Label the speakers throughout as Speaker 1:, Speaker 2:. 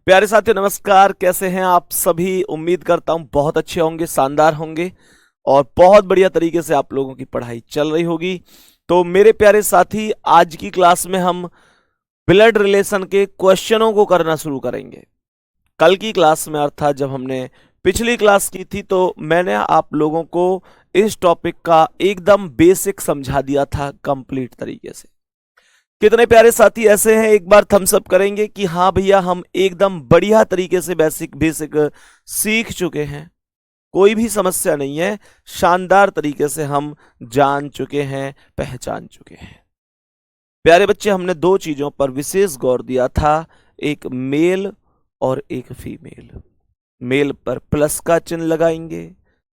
Speaker 1: प्यारे साथियों नमस्कार। कैसे हैं आप सभी? उम्मीद करता हूं बहुत अच्छे होंगे, शानदार होंगे और बहुत बढ़िया तरीके से आप लोगों की पढ़ाई चल रही होगी। तो मेरे प्यारे साथी, आज की क्लास में हम ब्लड रिलेशन के क्वेश्चनों को करना शुरू करेंगे। कल की क्लास में अर्थात जब हमने पिछली क्लास की थी तो मैंने आप लोगों को इस टॉपिक का एकदम बेसिक समझा दिया था कंप्लीट तरीके से। कितने प्यारे साथी ऐसे हैं, एक बार थम्स अप करेंगे कि हाँ भैया हम एकदम बढ़िया तरीके से बेसिक बेसिक सीख चुके हैं, कोई भी समस्या नहीं है, शानदार तरीके से हम जान चुके हैं, पहचान चुके हैं। प्यारे बच्चे, हमने दो चीजों पर विशेष गौर दिया था, एक मेल और एक फीमेल। मेल पर प्लस का चिन्ह लगाएंगे,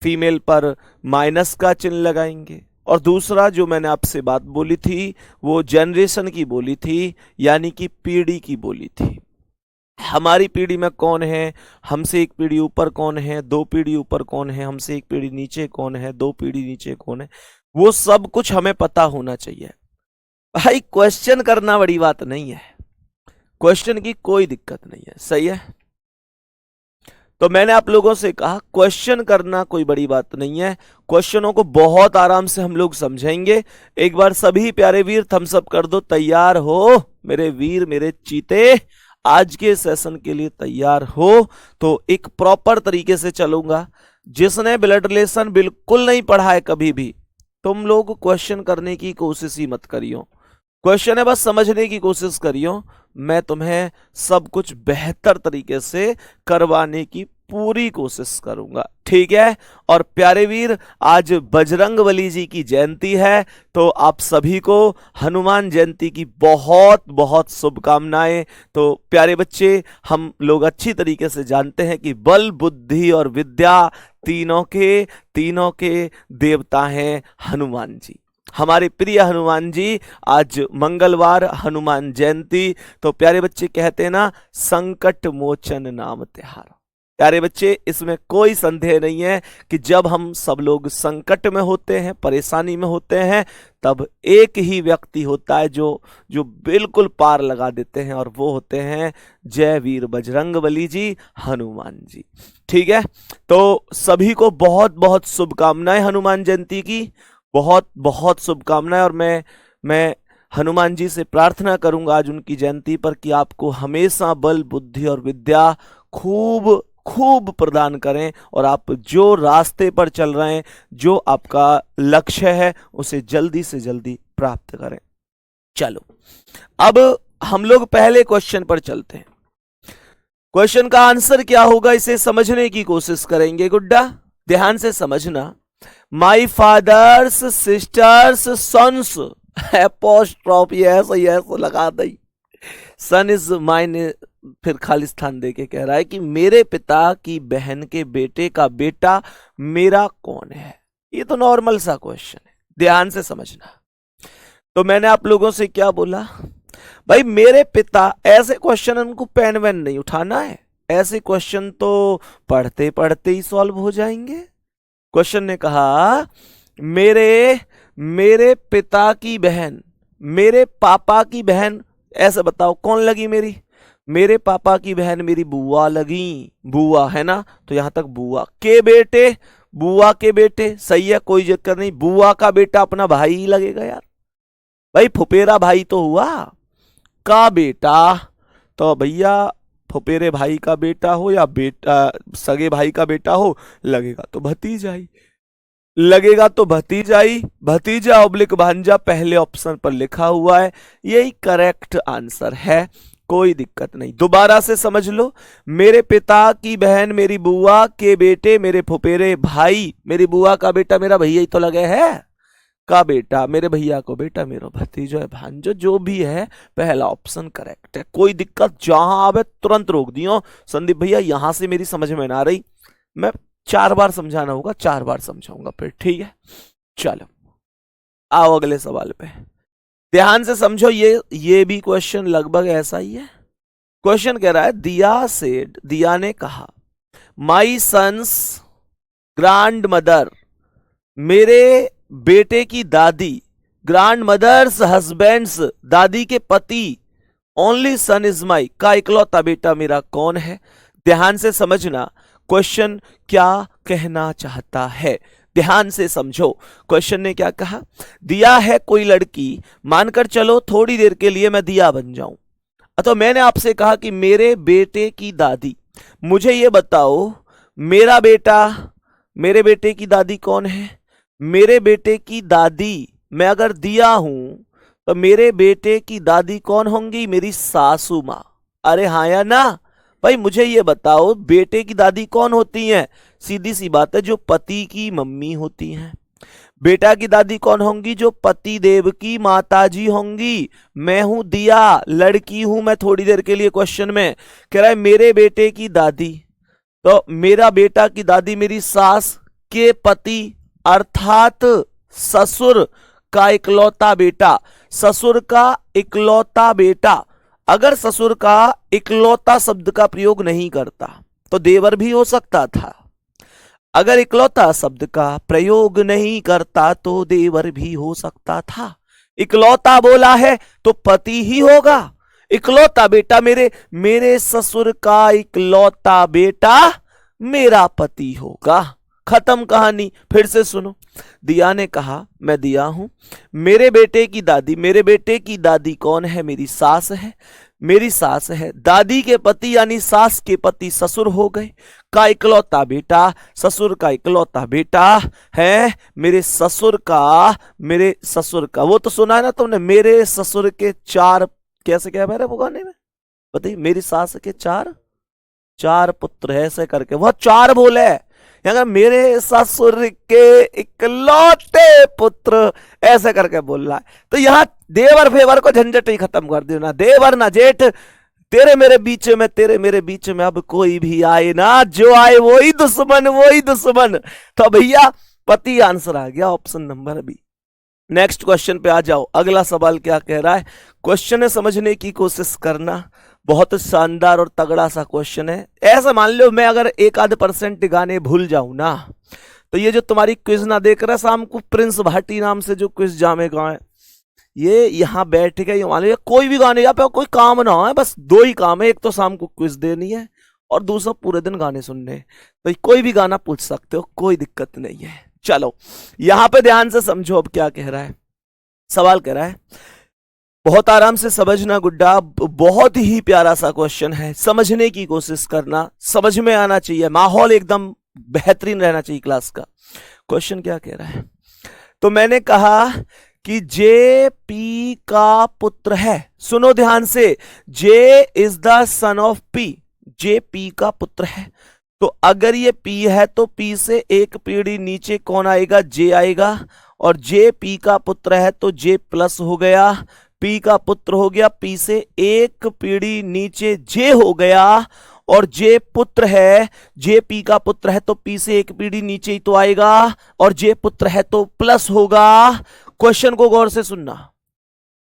Speaker 1: फीमेल पर माइनस का चिन्ह लगाएंगे। और दूसरा जो मैंने आपसे बात बोली थी वो जनरेशन की बोली थी, यानी कि पीढ़ी की बोली थी। हमारी पीढ़ी में कौन है, हमसे एक पीढ़ी ऊपर कौन है, दो पीढ़ी ऊपर कौन है, हमसे एक पीढ़ी नीचे कौन है, दो पीढ़ी नीचे कौन है, वो सब कुछ हमें पता होना चाहिए। भाई क्वेश्चन करना बड़ी बात नहीं है, क्वेश्चन की कोई दिक्कत नहीं है, सही है। तो मैंने आप लोगों से कहा क्वेश्चन करना कोई बड़ी बात नहीं है, क्वेश्चनों को बहुत आराम से हम लोग समझेंगे। एक बार सभी प्यारे वीर थम्स अप कर दो, तैयार हो मेरे वीर, मेरे चीते, आज के सेशन के लिए तैयार हो। तो एक प्रॉपर तरीके से चलूंगा। जिसने ब्लड रिलेशन बिल्कुल नहीं पढ़ा है कभी भी, तुम लोग क्वेश्चन करने की कोशिश ही मत करियो, क्वेश्चन है बस समझने की कोशिश करियो। मैं तुम्हें सब कुछ बेहतर तरीके से करवाने की पूरी कोशिश करूंगा, ठीक है। और प्यारे वीर, आज बजरंगबली जी की जयंती है, तो आप सभी को हनुमान जयंती की बहुत बहुत शुभकामनाएं। तो प्यारे बच्चे, हम लोग अच्छी तरीके से जानते हैं कि बल, बुद्धि और विद्या तीनों के देवता हैं हनुमान जी, हमारे प्रिय हनुमान जी। आज मंगलवार, हनुमान जयंती। तो प्यारे बच्चे कहते हैं ना, संकट मोचन नाम तिहारा। प्यारे बच्चे, इसमें कोई संदेह नहीं है कि जब हम सब लोग संकट में होते हैं, परेशानी में होते हैं, तब एक ही व्यक्ति होता है जो बिल्कुल पार लगा देते हैं, और वो होते हैं जय वीर बजरंगबली जी, हनुमान जी, ठीक है। तो सभी को बहुत बहुत शुभकामनाएं हनुमान जयंती की, बहुत बहुत शुभकामनाएं। और मैं हनुमान जी से प्रार्थना करूंगा आज उनकी जयंती पर कि आपको हमेशा बल, बुद्धि और विद्या खूब खूब प्रदान करें, और आप जो रास्ते पर चल रहे हैं, जो आपका लक्ष्य है, उसे जल्दी से जल्दी प्राप्त करें। चलो, अब हम लोग पहले क्वेश्चन पर चलते हैं। क्वेश्चन का आंसर क्या होगा, इसे समझने की कोशिश करेंगे। गुड्डा, ध्यान से समझना। My father's sister's sons, apostrophe ऐसा लगा दी, सन इज माइन, फिर खालिस्तान दे के कह रहा है कि मेरे पिता की बहन के बेटे का बेटा मेरा कौन है। ये तो नॉर्मल सा क्वेश्चन है, ध्यान से समझना। तो मैंने आप लोगों से क्या बोला, भाई मेरे पिता, ऐसे क्वेश्चन उनको पेन वेन नहीं उठाना है, ऐसे क्वेश्चन तो पढ़ते पढ़ते ही सॉल्व हो जाएंगे। क्वेश्चन ने कहा मेरे पिता की बहन, मेरे पापा की बहन, ऐसे बताओ कौन लगी मेरी? मेरे पापा की बहन मेरी बुआ लगी, बुआ है ना, तो यहां तक बुआ के बेटे, बुआ के बेटे, सही है, कोई चक्कर नहीं। बुआ का बेटा अपना भाई ही लगेगा यार, भाई फुपेरा भाई तो हुआ, का बेटा तो भैया फुपेरे भाई का बेटा हो या बेटा सगे भाई का बेटा हो, लगेगा तो भतीजा ही, लगेगा तो भतीजाई, भतीजा ऑब्लिक भांजा पहले ऑप्शन पर लिखा हुआ है, यही करेक्ट आंसर है, कोई दिक्कत नहीं। दोबारा से समझ लो, मेरे पिता की बहन मेरी बुआ के बेटे मेरे फुपेरे भाई, मेरी बुआ का बेटा मेरा भैया ही तो लगे है, का बेटा मेरे भैया को बेटा मेरा भतीजो है, भांजो, जो भी है पहला ऑप्शन करेक्ट है, कोई दिक्कत। जहां आवे तुरंत रोक दियो, संदीप भैया यहां से मेरी समझ में ना रही, मैं 4 बार समझाना होगा, 4 बार समझाऊंगा फिर, ठीक है। चलो आओ अगले सवाल पे, ध्यान से समझो। ये भी क्वेश्चन लगभग ऐसा ही है। क्वेश्चन कह रहा है, दिया सेड, दिया ने कहा, माई सन्स ग्रैंड मदर, मेरे बेटे की दादी, ग्रैंड मदर्स हस्बैंड्स, दादी के पति ओनली सन इज माई का इकलौता बेटा मेरा कौन है? ध्यान से समझना क्वेश्चन क्या कहना चाहता है, ध्यान से समझो। क्वेश्चन ने क्या कहा, दिया है कोई लड़की, मानकर चलो थोड़ी देर के लिए मैं दिया बन जाऊं। तो मैंने आपसे कहा कि मेरे बेटे की दादी, मुझे ये बताओ मेरा बेटा, मेरे बेटे की दादी कौन है? मेरे बेटे की दादी मैं अगर दिया हूं तो मेरे बेटे की दादी कौन होंगी? मेरी सासू माँ। अरे हाँ या ना भाई, मुझे ये बताओ बेटे की दादी कौन होती हैं? सीधी सी बात है, जो पति की मम्मी होती हैं। बेटा की दादी कौन होंगी? जो पति देव की माताजी होंगी। मैं हूं दिया, लड़की हूं मैं थोड़ी देर के लिए। क्वेश्चन में कह रहा है मेरे बेटे की दादी, तो मेरा बेटा की दादी मेरी सास के पति अर्थात ससुर का इकलौता बेटा, ससुर का इकलौता बेटा। अगर ससुर का इकलौता शब्द का प्रयोग नहीं करता तो देवर भी हो सकता था। अगर इकलौता शब्द का प्रयोग नहीं करता तो देवर भी हो सकता था। इकलौता बोला है तो पति ही होगा। इकलौता बेटा मेरे ससुर का इकलौता बेटा मेरा पति होगा। खत्म कहानी। फिर से सुनो, दिया ने कहा मैं दिया हूं, मेरे बेटे की दादी, मेरे बेटे की दादी कौन है? मेरी सास है, मेरी सास है। दादी के पति यानी सास के पति ससुर हो गए। का इकलौता बेटा, ससुर का इकलौता बेटा है मेरे ससुर का। वो तो सुना है ना तुमने, मेरे ससुर के चार, कैसे क्या है वो गाने में बताइए, मेरी सास के चार पुत्र है, ऐसे करके वह चार बोले। अगर मेरे ससुर के इकलौते पुत्र, ऐसे करके बोल रहा है। तो यहां देवर फेवर को झंझट ही खत्म कर दियो ना, देवर ना जेठ, तेरे मेरे बीच में अब कोई भी आए ना, जो आए वही दुश्मन। तो भैया पति आंसर आ गया, option number B. Next question पे आ जाओ। अगला सवाल क्या कह रहा है, क्वेश्चन है समझने की कोशिश करना। बहुत शानदार और तगड़ा सा क्वेश्चन है। ऐसा मान लो मैं अगर 1-8% गाने भूल जाऊं ना, तो ये जो तुम्हारी क्विज ना देख रहा शाम को, प्रिंस भाटी नाम से जो क्विज जामे गाए, ये यहाँ बैठ के मान लो कोई भी गाने, यहाँ पे कोई काम ना हो, बस 2 ही काम है, एक तो शाम को क्विज देनी है और दूसरा पूरे दिन गाने सुनने। तो कोई भी गाना पूछ सकते हो, कोई दिक्कत नहीं है। चलो यहां पे ध्यान से समझो, अब क्या कह रहा है। सवाल कह रहा है, बहुत आराम से समझना गुड्डा, बहुत ही प्यारा सा क्वेश्चन है, समझने की कोशिश करना, समझ में आना चाहिए, माहौल एकदम बेहतरीन रहना चाहिए क्लास का। क्वेश्चन क्या कह रहा है, तो मैंने कहा कि जे पी का पुत्र है। सुनो ध्यान से, J is the son of P, J P का पुत्र है। तो अगर ये P है तो P से एक पीढ़ी नीचे कौन आएगा? J आएगा। और J P का पुत्र है तो J प्लस हो गया, P का पुत्र हो गया, P से एक पीढ़ी नीचे J हो गया। और J पुत्र है, J P का पुत्र है तो P से एक पीढ़ी नीचे ही तो आएगा, और J पुत्र है तो प्लस होगा। क्वेश्चन को गौर से सुनना।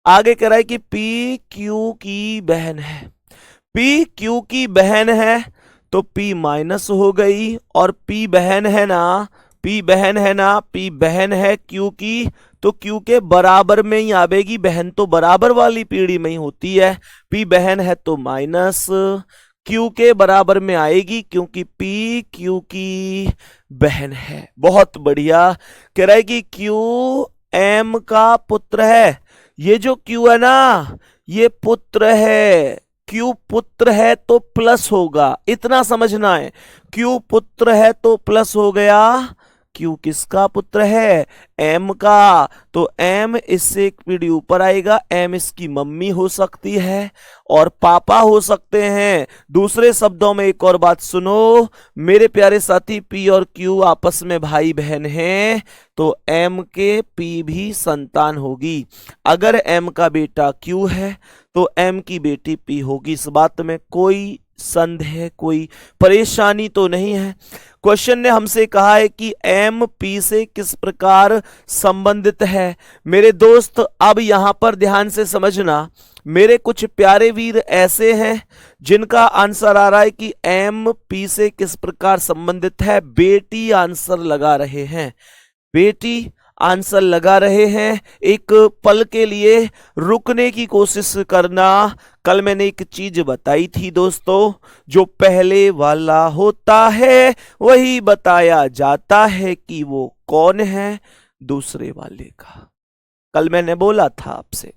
Speaker 1: आगे कह रहा है कि P Q की बहन है। P Q की बहन है तो P माइनस हो गई, और P बहन है ना, P बहन है Q की, तो Q के बराबर में ही आवेगी। बहन तो बराबर वाली पीढ़ी में ही होती है। P बहन है तो माइनस Q के बराबर में आएगी, क्योंकि P Q की बहन है। बहुत बढ़िया। कह रहा है कि Q M का पुत्र है। ये जो Q है ना, ये पुत्र है। Q पुत्र है तो प्लस होगा, इतना समझना है। Q पुत्र है तो प्लस हो गया। Q किसका पुत्र है? M का। तो M इससे एक पीढ़ी ऊपर आएगा। M इसकी मम्मी हो सकती है और पापा हो सकते हैं। दूसरे शब्दों में एक और बात सुनो मेरे प्यारे साथी, P और Q आपस में भाई बहन हैं, तो M के P भी संतान होगी। अगर M का बेटा Q है तो M की बेटी P होगी। इस बात में कोई संदेह, कोई परेशानी तो नहीं है। क्वेश्चन ने हमसे कहा है कि M P से किस प्रकार संबंधित है। मेरे दोस्त अब यहां पर ध्यान से समझना, मेरे कुछ प्यारे वीर ऐसे हैं जिनका आंसर आ रहा है कि M P से किस प्रकार संबंधित है। बेटी आंसर लगा रहे हैं। बेटी आंसर लगा रहे हैं, एक पल के लिए रुकने की कोशिश करना। कल मैंने एक चीज बताई थी दोस्तों, जो पहले वाला होता है वही बताया जाता है कि वो कौन है दूसरे वाले का। कल मैंने बोला था आपसे,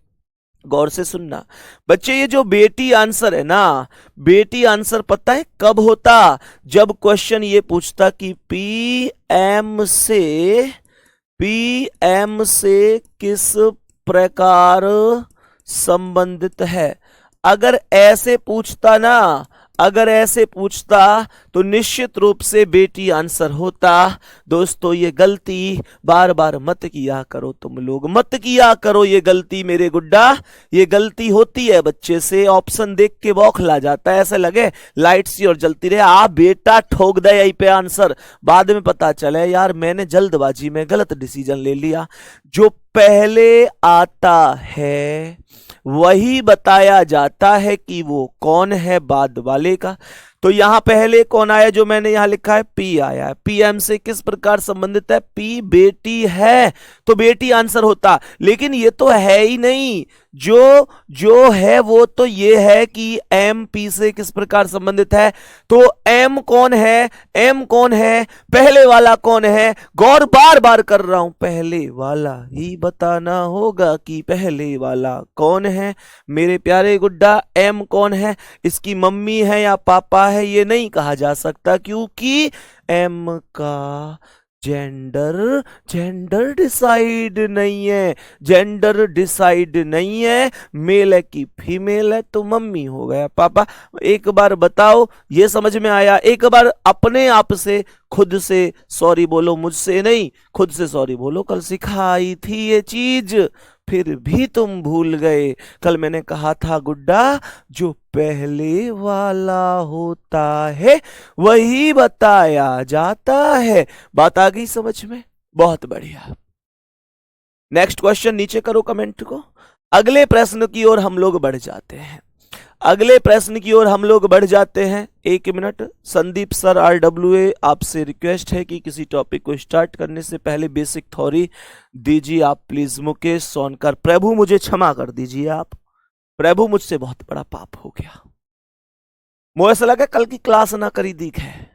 Speaker 1: गौर से सुनना बच्चे। ये जो बेटी आंसर है ना, बेटी आंसर पता है कब होता? जब क्वेश्चन ये पूछता कि पीएम से किस प्रकार संबंधित है। अगर ऐसे पूछता ना, अगर ऐसे पूछता तो निश्चित रूप से बेटी आंसर होता। दोस्तों ये गलती बार बार मत किया करो, तुम लोग मत किया करो ये गलती मेरे गुड्डा। ये गलती होती है बच्चे से, ऑप्शन देख के बौखला जाता है, ऐसे लगे लाइट सी और जलती रहे। आप बेटा ठोक दे यहीं पे आंसर, बाद में पता चले यार मैंने जल्दबाजी में गलत डिसीजन ले लिया। जो पहले आता है वही बताया जाता है कि वो कौन है बाद वाले का। तो यहां पहले कौन आया? जो मैंने यहां लिखा है पी आया है। पीएम से किस प्रकार संबंधित है? पी बेटी है तो बेटी आंसर होता, लेकिन ये तो है ही नहीं। जो है वो तो ये है कि एम पी से किस प्रकार संबंधित है। तो एम कौन है? एम कौन है? पहले वाला कौन है? गौर बार बार कर रहा हूं, पहले वाला ही बताना होगा कि पहले वाला कौन है मेरे प्यारे गुड्डा। एम कौन है? इसकी मम्मी है या पापा है ये नहीं कहा जा सकता, क्योंकि एम का जेंडर डिसाइड नहीं है। जेंडर डिसाइड नहीं है, मेल है कि फीमेल है, तो मम्मी हो गया पापा। एक बार बताओ ये समझ में आया? एक बार अपने आप से खुद से सॉरी बोलो, मुझसे नहीं, खुद से सॉरी बोलो। कल सिखाई थी ये चीज, फिर भी तुम भूल गए। कल मैंने कहा था गुड्डा, जो पहले वाला होता है वही बताया जाता है। बात आ गई समझ में? बहुत बढ़िया। नेक्स्ट क्वेश्चन नीचे करो कमेंट को। अगले प्रश्न की ओर हम लोग बढ़ जाते हैं। अगले प्रश्न की ओर हम लोग बढ़ जाते हैं। एक मिनट, संदीप सर RWA, आपसे रिक्वेस्ट है कि किसी टॉपिक को स्टार्ट करने से पहले बेसिक थ्योरी दीजिए आप प्लीज। मुकेश सोनकर, प्रभु मुझे क्षमा कर दीजिए आप, प्रभु मुझसे बहुत बड़ा पाप हो गया। मुझे ऐसा लगा कल की क्लास ना करी दीख है,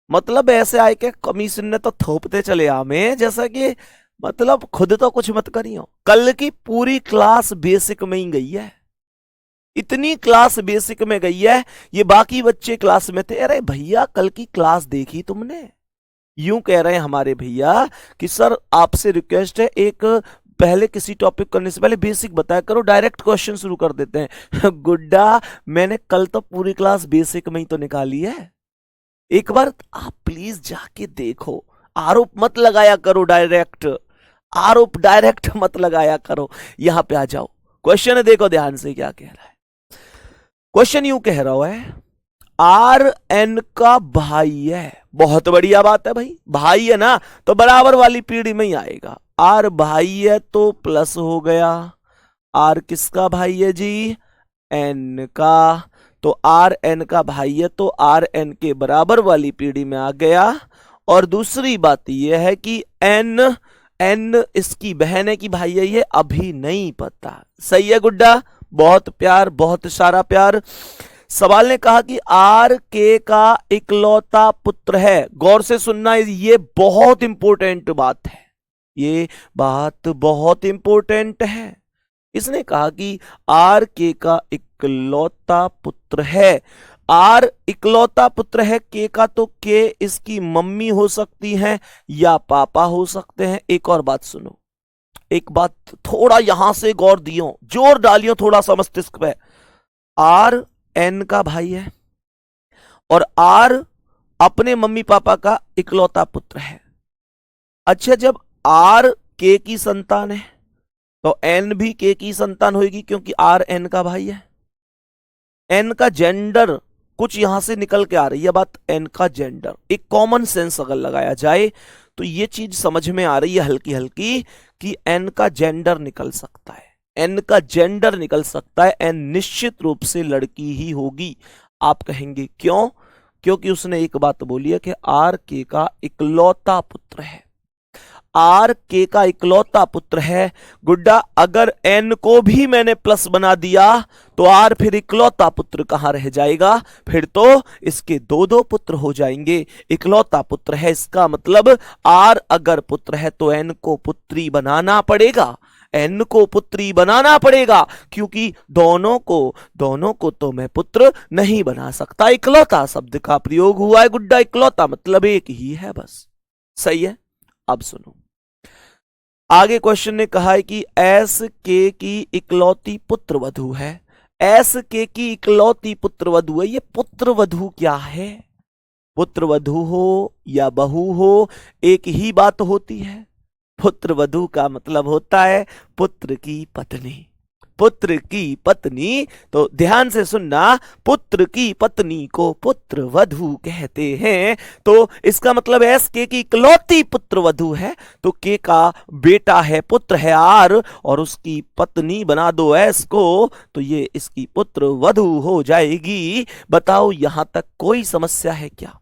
Speaker 1: मतलब ऐसे आए के कमीशन ने तो थोपते चले आमे, जैसा कि मतलब खुद तो कुछ मत करियो। कल की पूरी क्लास बेसिक में ही गई है, इतनी क्लास बेसिक में गई है। ये बाकी बच्चे क्लास में थे, अरे भैया कल की क्लास देखी तुमने? यूं कह रहे हैं हमारे भैया कि सर आपसे रिक्वेस्ट है, एक पहले किसी टॉपिक करने से पहले बेसिक बताया करो, डायरेक्ट क्वेश्चन शुरू कर देते हैं। गुड्डा मैंने कल तो पूरी क्लास बेसिक में ही तो निकाली है। एक बार आप प्लीज जाके देखो, आरोप मत लगाया करो, डायरेक्ट आरोप डायरेक्ट मत लगाया करो। यहां पे आ जाओ, क्वेश्चन देखो ध्यान से क्या कह रहा है। क्वेश्चन यूं कह रहा है, आर एन का भाई है। बहुत बढ़िया बात है भाई, भाई है ना तो बराबर वाली पीढ़ी में ही आएगा। आर भाई है तो प्लस हो गया। आर किसका भाई है जी? एन का। तो आर एन का भाई है तो आर एन के बराबर वाली पीढ़ी में आ गया। और दूसरी बात यह है कि एन इसकी बहन है कि भाई है, ये अभी नहीं पता। सही है गुड्डा, बहुत प्यार, बहुत सारा प्यार। सवाल ने कहा कि आर के का इकलौता पुत्र है। गौर से सुनना, ये बहुत इंपॉर्टेंट बात है, ये बात बहुत इंपॉर्टेंट है। इसने कहा कि आर के का इकलौता पुत्र है। आर इकलौता पुत्र है के का, तो के इसकी मम्मी हो सकती है या पापा हो सकते हैं। एक और बात सुनो, एक बात थोड़ा यहां से गौर दियो, जोर डालियो थोड़ा सा मस्तिष्क पे। आर एन का भाई है और आर अपने मम्मी पापा का इकलौता पुत्र है। अच्छा, जब आर के की संतान है तो एन भी के की संतान होगी, क्योंकि आर एन का भाई है। एन का जेंडर कुछ यहां से निकल के आ रही है बात, एन का जेंडर। एक कॉमन सेंस अगर लगाया जाए तो ये चीज समझ में आ रही है हल्की हल्की कि एन का जेंडर निकल सकता है, एन का जेंडर निकल सकता है। एन निश्चित रूप से लड़की ही होगी। आप कहेंगे क्यों? क्योंकि उसने एक बात बोली है कि आर के का इकलौता पुत्र है। आर के का इकलौता पुत्र है। गुड्डा अगर एन को भी मैंने प्लस बना दिया तो आर फिर इकलौता पुत्र कहां रह जाएगा, फिर तो इसके दो दो पुत्र हो जाएंगे। इकलौता पुत्र है, इसका मतलब आर अगर पुत्र है तो एन को पुत्री बनाना पड़ेगा, एन को पुत्री बनाना पड़ेगा, क्योंकि दोनों को तो मैं पुत्र नहीं बना सकता। इकलौता शब्द का प्रयोग हुआ है गुड्डा, इकलौता मतलब एक ही है बस। सही है। अब सुनो आगे क्वेश्चन ने कहा है कि एस के की इकलौती पुत्र वधू है। एस के की इकलौती पुत्र वधू है। ये पुत्र वधू क्या है? पुत्र वधू हो या बहू हो एक ही बात होती है। पुत्र वधू का मतलब होता है पुत्र की पत्नी। पुत्र की पत्नी, तो ध्यान से सुनना, पुत्र की पत्नी को पुत्र वधू कहते हैं। तो इसका मतलब एस के की इकलौती पुत्र वधू है, तो के का बेटा है, पुत्र है आर, और उसकी पत्नी बना दो एस को, तो ये इसकी पुत्र वधू हो जाएगी। बताओ यहां तक कोई समस्या है क्या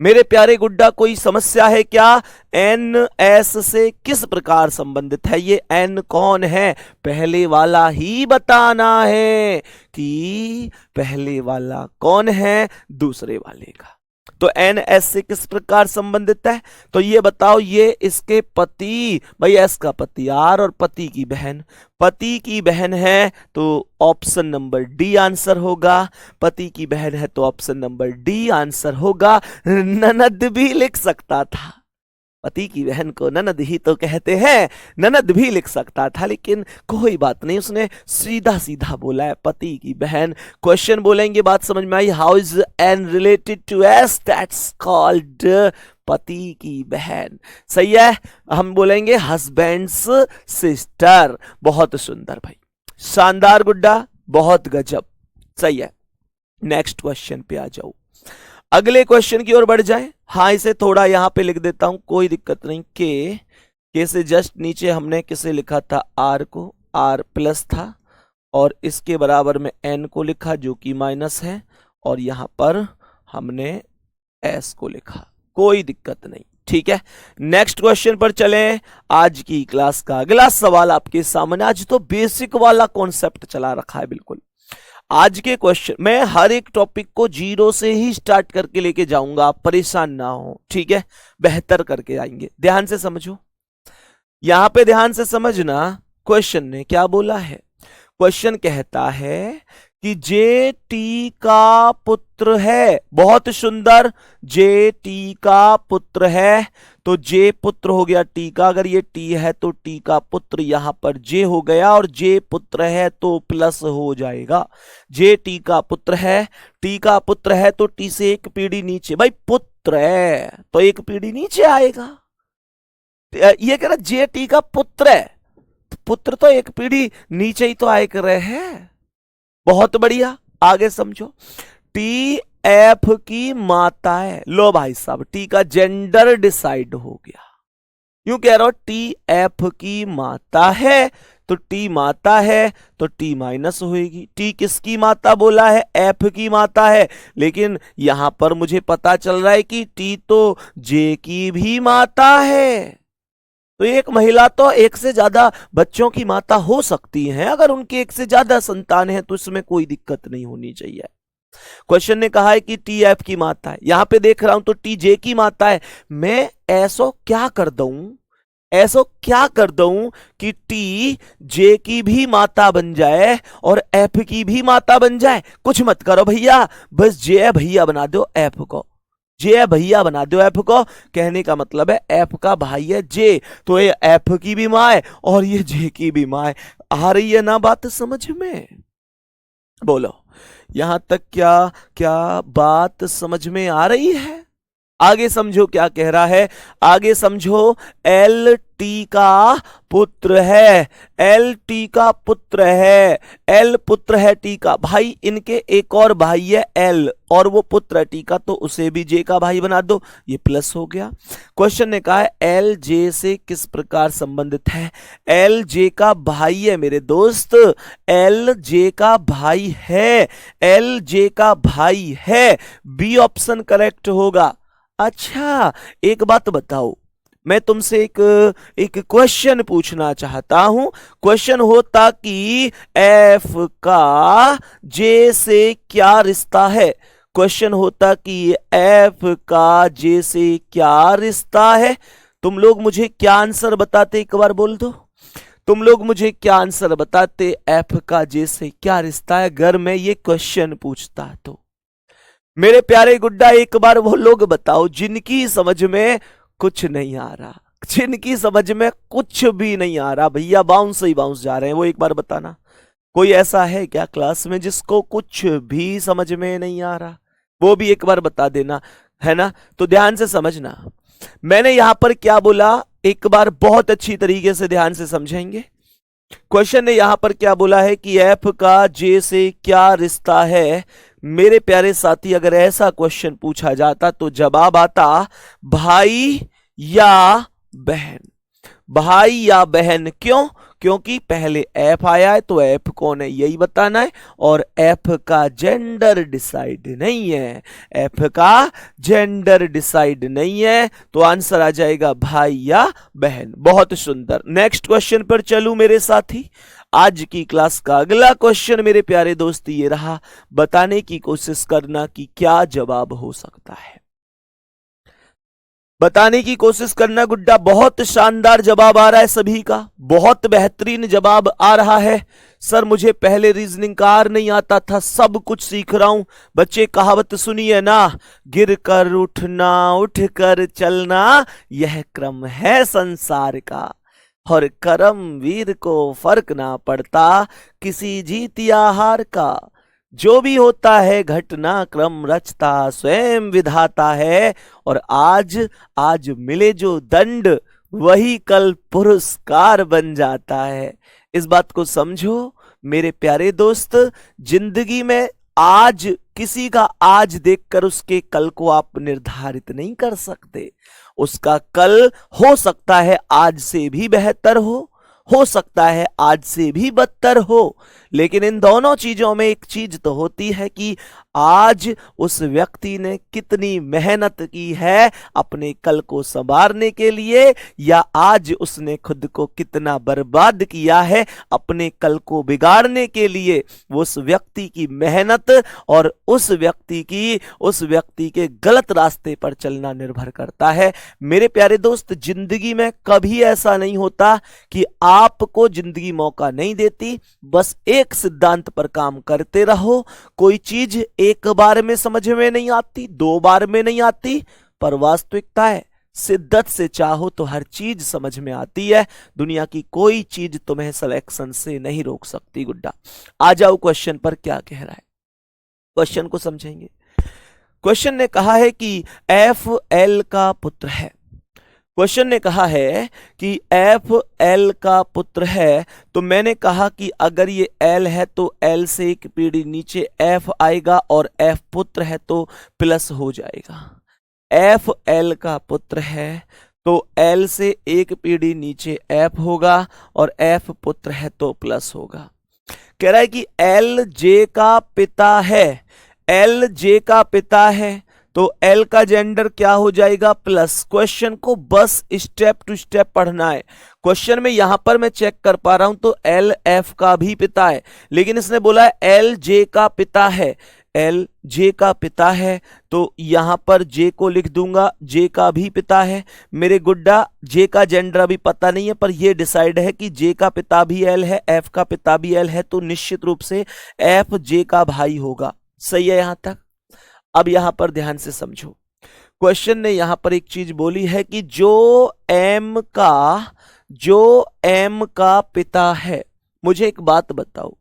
Speaker 1: मेरे प्यारे गुड्डा? कोई समस्या है क्या? एन एस से किस प्रकार संबंधित है? ये एन कौन है पहले वाला ही बताना है कि पहले वाला कौन है दूसरे वाले का। तो एन एस से किस प्रकार संबंधित है? तो ये बताओ, ये इसके पति, भाई एस का पति आर और पति की बहन, पति की बहन है तो ऑप्शन नंबर डी आंसर होगा। पति की बहन है तो ऑप्शन नंबर डी आंसर होगा। ननद भी लिख सकता था, पति की बहन को ननद ही तो कहते हैं, ननद भी लिख सकता था, लेकिन कोई बात नहीं, उसने सीधा सीधा बोला है पति की बहन। क्वेश्चन बोलेंगे, बात समझ में आई? How is N related to S? That's called पति की बहन। सही है। हम बोलेंगे हस्बैंड्स सिस्टर। बहुत सुंदर भाई, शानदार गुड्डा, बहुत गजब। सही है। नेक्स्ट क्वेश्चन पे आ जाओ, अगले क्वेश्चन की ओर बढ़ जाए। हाँ, इसे थोड़ा यहां पे लिख देता हूं, कोई दिक्कत नहीं। के से जस्ट नीचे हमने किसे लिखा था? आर को, आर प्लस था, और इसके बराबर में एन को लिखा जो कि माइनस है, और यहां पर हमने एस को लिखा। कोई दिक्कत नहीं, ठीक है। नेक्स्ट क्वेश्चन पर चले। आज की क्लास का अगला सवाल आपके सामने। आज तो बेसिक वाला कॉन्सेप्ट चला रखा है बिल्कुल। आज के क्वेश्चन मैं हर एक टॉपिक को जीरो से ही स्टार्ट करके लेके जाऊंगा, आप परेशान ना हो, ठीक है। बेहतर करके आएंगे। ध्यान से समझो, यहां पे ध्यान से समझना। क्वेश्चन ने क्या बोला है? क्वेश्चन कहता है कि जे टी का पुत्र है। बहुत सुंदर, जे टी का पुत्र है, तो जे पुत्र हो गया टी का। अगर ये टी है तो टी का पुत्र यहां पर जे हो गया, और जे पुत्र है तो प्लस हो जाएगा। जे टी का पुत्र है, टी का पुत्र है तो टी से एक पीढ़ी नीचे, भाई पुत्र है तो एक पीढ़ी नीचे आएगा। ये कह रहा जे टी का पुत्र है, पुत्र तो एक पीढ़ी नीचे ही तो आए कर रहे हैं। बहुत बढ़िया, आगे समझो। टी एफ की माता है। लो भाई साहब, टी का जेंडर डिसाइड हो गया। यूं कह रहा हूं, टी एफ की माता है, तो टी माता है तो टी माइनस होएगी। टी किसकी माता बोला है? एफ की माता है, लेकिन यहां पर मुझे पता चल रहा है कि टी तो जे की भी माता है। तो एक महिला तो एक से ज्यादा बच्चों की माता हो सकती है। अगर उनके एक से ज्यादा संतान है तो इसमें कोई दिक्कत नहीं होनी चाहिए। क्वेश्चन ने कहा है कि टी एफ की माता है, यहां पे देख रहा हूं तो टी जे की माता है। मैं ऐसो क्या कर दूं कि टी जे की भी माता बन जाए और एफ की भी माता बन जाए? कुछ मत करो भैया, बस जे भैया बना दो एफ को, जे भैया बना दो एफ को। कहने का मतलब है एफ का भाई है जे, तो ये एफ की भी मां है और ये जे की भी मां है। आ रही है ना बात समझ में? बोलो, यहां तक क्या बात समझ में आ रही है? आगे समझो क्या कह रहा है। आगे समझो, एल टी का पुत्र है, एल टी का पुत्र है, एल पुत्र है टी का। भाई इनके एक और भाई है एल, और वो पुत्र है टी का, तो उसे भी जे का भाई बना दो। ये प्लस हो गया। क्वेश्चन ने कहा है एल जे से किस प्रकार संबंधित है? एल जे का भाई है मेरे दोस्त, एल जे का भाई है, एल जे का भाई है। बी ऑप्शन करेक्ट होगा। अच्छा, एक बात बताओ, मैं तुमसे एक क्वेश्चन पूछना चाहता हूं। क्वेश्चन होता कि एफ का जे से क्या रिश्ता है। क्वेश्चन होता कि एफ का जे से क्या रिश्ता है। तुम लोग मुझे क्या आंसर बताते, एक बार बोल दो। तुम लोग मुझे क्या आंसर बताते, एफ का जे से क्या रिश्ता है, अगर मैं ये क्वेश्चन पूछता तो। मेरे प्यारे गुड्डा, एक बार वो लोग बताओ जिनकी समझ में कुछ नहीं आ रहा, जिनकी समझ में कुछ भी नहीं आ रहा, भैया बाउंस ही बाउंस जा रहे हैं, वो एक बार बताना। कोई ऐसा है क्या क्लास में जिसको कुछ भी समझ में नहीं आ रहा? वो भी एक बार बता देना, है ना। तो ध्यान से समझना, मैंने यहां पर क्या बोला, एक बार बहुत अच्छी तरीके से ध्यान से समझेंगे। क्वेश्चन ने यहां पर क्या बोला है कि एफ का जे से क्या रिश्ता है। मेरे प्यारे साथी, अगर ऐसा क्वेश्चन पूछा जाता तो जवाब आता भाई या बहन। भाई या बहन, क्यों? क्योंकि पहले एफ आया है, तो एफ कौन है यही बताना है, और एफ का जेंडर डिसाइड नहीं है। एफ का जेंडर डिसाइड नहीं है, तो आंसर आ जाएगा भाई या बहन। बहुत सुंदर। नेक्स्ट क्वेश्चन पर चलूं मेरे साथी। आज की क्लास का अगला क्वेश्चन मेरे प्यारे दोस्त ये रहा, बताने की कोशिश करना कि क्या जवाब हो सकता है। बताने की कोशिश करना गुड्डा। बहुत शानदार जवाब आ रहा है सभी का, बहुत बेहतरीन जवाब आ रहा है। सर मुझे पहले रीजनिंग का आर नहीं आता था, सब कुछ सीख रहा हूं। बच्चे कहावत सुनिए ना, गिर कर उठना उठ कर चलना यह क्रम है संसार का, और कर्मवीर को फर्क ना पड़ता किसी जीत या हार का। जो भी होता है घटना क्रम रचता स्वयं विधाता है, और आज मिले जो दंड वही कल पुरस्कार बन जाता है। इस बात को समझो मेरे प्यारे दोस्त। जिंदगी में आज किसी का आज देखकर उसके कल को आप निर्धारित नहीं कर सकते। उसका कल हो सकता है आज से भी बेहतर हो सकता है आज से भी बदतर हो, लेकिन इन दोनों चीजों में एक चीज तो होती है कि आज उस व्यक्ति ने कितनी मेहनत की है अपने कल को संवारने के लिए, या आज उसने खुद को कितना बर्बाद किया है अपने कल को बिगाड़ने के लिए। वो उस व्यक्ति की मेहनत और उस व्यक्ति के गलत रास्ते पर चलना निर्भर करता है। मेरे प्यारे दोस्त, जिंदगी में कभी ऐसा नहीं होता कि आपको जिंदगी मौका नहीं देती। बस एक सिद्धांत पर काम करते रहो। कोई चीज एक बार में समझ में नहीं आती, 2 बार में नहीं आती, पर वास्तविकता है शिद्दत से चाहो तो हर चीज समझ में आती है। दुनिया की कोई चीज तुम्हें सिलेक्शन से नहीं रोक सकती गुड्डा। आ जाओ क्वेश्चन पर, क्या कह रहा है क्वेश्चन को समझेंगे। क्वेश्चन ने कहा है कि एफ एल का पुत्र है। क्वेश्चन ने कहा है कि एफ एल का पुत्र है, तो मैंने कहा कि अगर ये एल है तो एल से एक पीढ़ी नीचे एफ आएगा, और एफ पुत्र है तो प्लस हो जाएगा। एफ एल का पुत्र है तो एल से एक पीढ़ी नीचे एफ होगा, और एफ पुत्र है तो प्लस होगा। कह रहा है कि एल जे का पिता है। एल जे का पिता है तो एल का जेंडर क्या हो जाएगा, प्लस। क्वेश्चन को बस स्टेप टू स्टेप पढ़ना है। क्वेश्चन में यहां पर मैं चेक कर पा रहा हूं तो एल एफ का भी पिता है, लेकिन इसने बोला एल जे का पिता है। एल जे का पिता है तो यहां पर जे को लिख दूंगा, जे का भी पिता है। मेरे गुड्डा, जे का जेंडर अभी पता नहीं है, पर यह डिसाइड है कि जे का पिता भी एल है, एफ का पिता भी एल है, तो निश्चित रूप से एफ जे का भाई होगा। सही है यहां तक? अब यहां पर ध्यान से समझो। क्वेश्चन ने यहां पर एक चीज बोली है कि जो एम का पिता है। मुझे एक बात बताओ,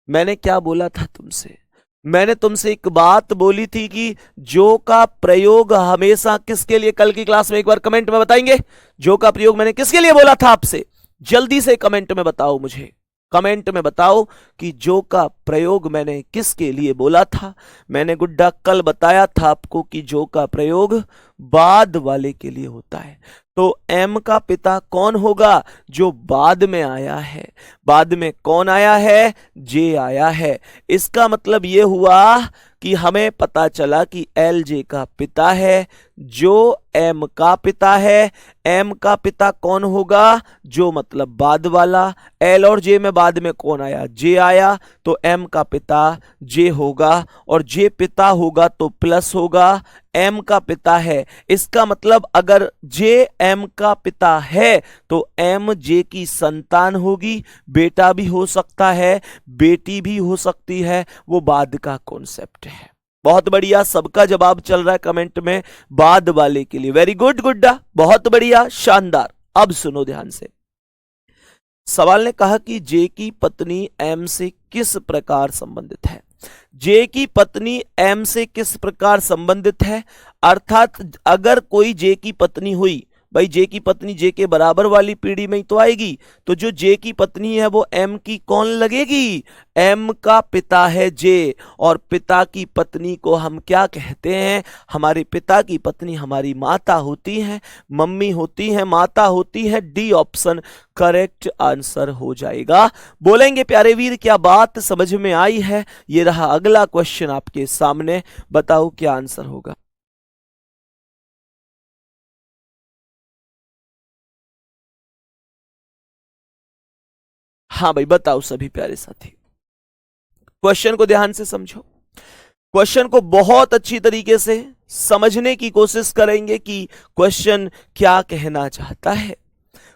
Speaker 1: मैंने क्या बोला था तुमसे? मैंने तुमसे एक बात बोली थी कि जो का प्रयोग हमेशा किसके लिए, कल की क्लास में एक बार कमेंट में बताएंगे जो का प्रयोग मैंने किसके लिए बोला था आपसे? जल्दी से कमेंट में बताओ, मुझे कमेंट में बताओ कि जो का प्रयोग मैंने किसके लिए बोला था। मैंने गुड्डा कल बताया था आपको कि जो का प्रयोग बाद वाले के लिए होता है। तो एम का पिता कौन होगा? जो बाद में आया है। बाद में कौन आया है? जे आया है। इसका मतलब ये हुआ कि हमें पता चला कि एल जे का पिता है, जो एम का पिता है। एम का पिता कौन होगा? जो मतलब बाद वाला। एल और जे में बाद में कौन आया? जे आया। तो एम का पिता जे होगा, और जे पिता होगा तो प्लस होगा। एम का पिता है, इसका मतलब अगर जे एम का पिता है तो एम जे की संतान होगी। बेटा भी हो सकता है, बेटी भी हो सकती है, वो बाद का कॉन्सेप्ट है। बहुत बढ़िया, सबका जवाब चल रहा है कमेंट में बाद वाले के लिए। वेरी गुड गुड्डा, बहुत बढ़िया, शानदार। अब सुनो ध्यान से। सवाल ने कहा कि जे की पत्नी एम से किस प्रकार संबंधित है। जे की पत्नी एम से किस प्रकार संबंधित है, अर्थात अगर कोई जे की पत्नी हुई, भाई जे की पत्नी जे के बराबर वाली पीढ़ी में ही तो आएगी, तो जो जे की पत्नी है वो एम की कौन लगेगी? एम का पिता है जे, और पिता की पत्नी को हम क्या कहते हैं? हमारे पिता की पत्नी हमारी माता होती है, मम्मी होती है, माता होती है। डी ऑप्शन करेक्ट आंसर हो जाएगा। बोलेंगे प्यारे वीर, क्या बात समझ में आई है? ये रहा अगला क्वेश्चन आपके सामने, बताओ क्या आंसर होगा। हाँ भाई बताओ सभी प्यारे साथी, क्वेश्चन को ध्यान से समझो। क्वेश्चन को बहुत अच्छी तरीके से समझने की कोशिश करेंगे कि क्वेश्चन क्या कहना चाहता है।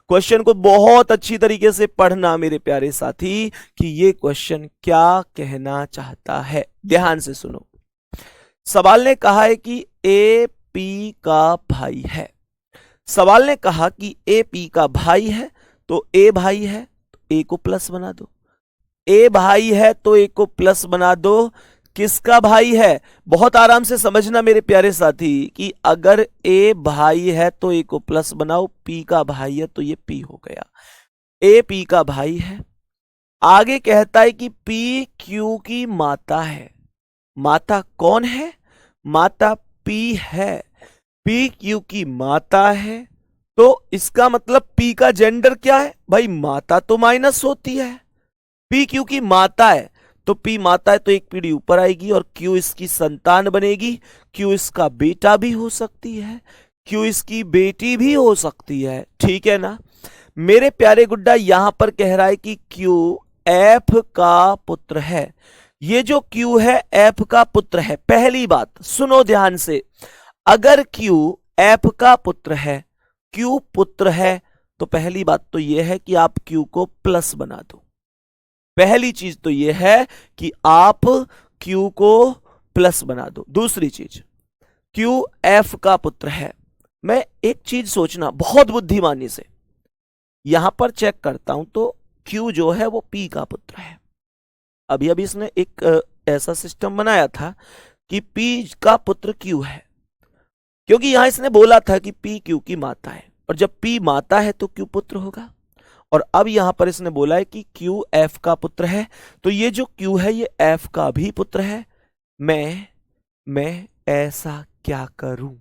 Speaker 1: क्वेश्चन को बहुत अच्छी तरीके से पढ़ना मेरे प्यारे साथी कि ये क्वेश्चन क्या कहना चाहता है। ध्यान से सुनो। सवाल ने कहा है कि ए पी का भाई है। सवाल ने कहा कि ए पी का भाई है, तो ए भाई है तो ए को प्लस बना दो। ए भाई है तो ए को प्लस बना दो। किसका भाई है? बहुत आराम से समझना मेरे प्यारे साथी कि अगर ए भाई है तो ए को प्लस बनाओ, पी का भाई है तो ये पी हो गया। ए पी का भाई है। आगे कहता है कि पी क्यू की माता है। माता कौन है? माता पी है। पी क्यू की माता है, तो इसका मतलब पी का जेंडर क्या है? भाई माता तो माइनस होती है। पी क्यू की माता है, तो पी माता है तो एक पीढ़ी ऊपर आएगी, और क्यू इसकी संतान बनेगी। क्यू इसका बेटा भी हो सकती है, क्यू इसकी बेटी भी हो सकती है। ठीक है ना मेरे प्यारे गुड्डा? यहां पर कह रहा है कि क्यू एफ का पुत्र है। ये जो क्यू है एफ का पुत्र है। पहली बात सुनो ध्यान से, अगर क्यू एफ का पुत्र है, क्यू पुत्र है, तो पहली बात तो यह है कि आप क्यू को प्लस बना दो। पहली चीज तो यह है कि आप क्यू को प्लस बना दो। दूसरी चीज, क्यू एफ का पुत्र है। मैं एक चीज सोचना बहुत बुद्धिमानी से, यहां पर चेक करता हूं तो क्यू जो है वो पी का पुत्र है। अभी अभी इसने एक ऐसा सिस्टम बनाया था कि पी का पुत्र क्यू है, क्योंकि यहां इसने बोला था कि पी क्यू की माता है, और जब पी माता है तो क्यू पुत्र होगा। और अब यहां पर इसने बोला है कि क्यू एफ का पुत्र है, तो ये जो क्यू है ये एफ का भी पुत्र है। मैं ऐसा क्या करूं?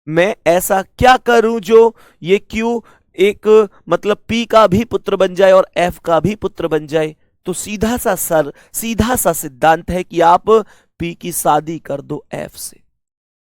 Speaker 1: मैं ऐसा क्या करूं जो ये क्यू एक मतलब पी का भी पुत्र बन जाए और एफ का भी पुत्र बन जाए? तो सीधा सा सिद्धांत है कि आप पी की शादी कर दो एफ से।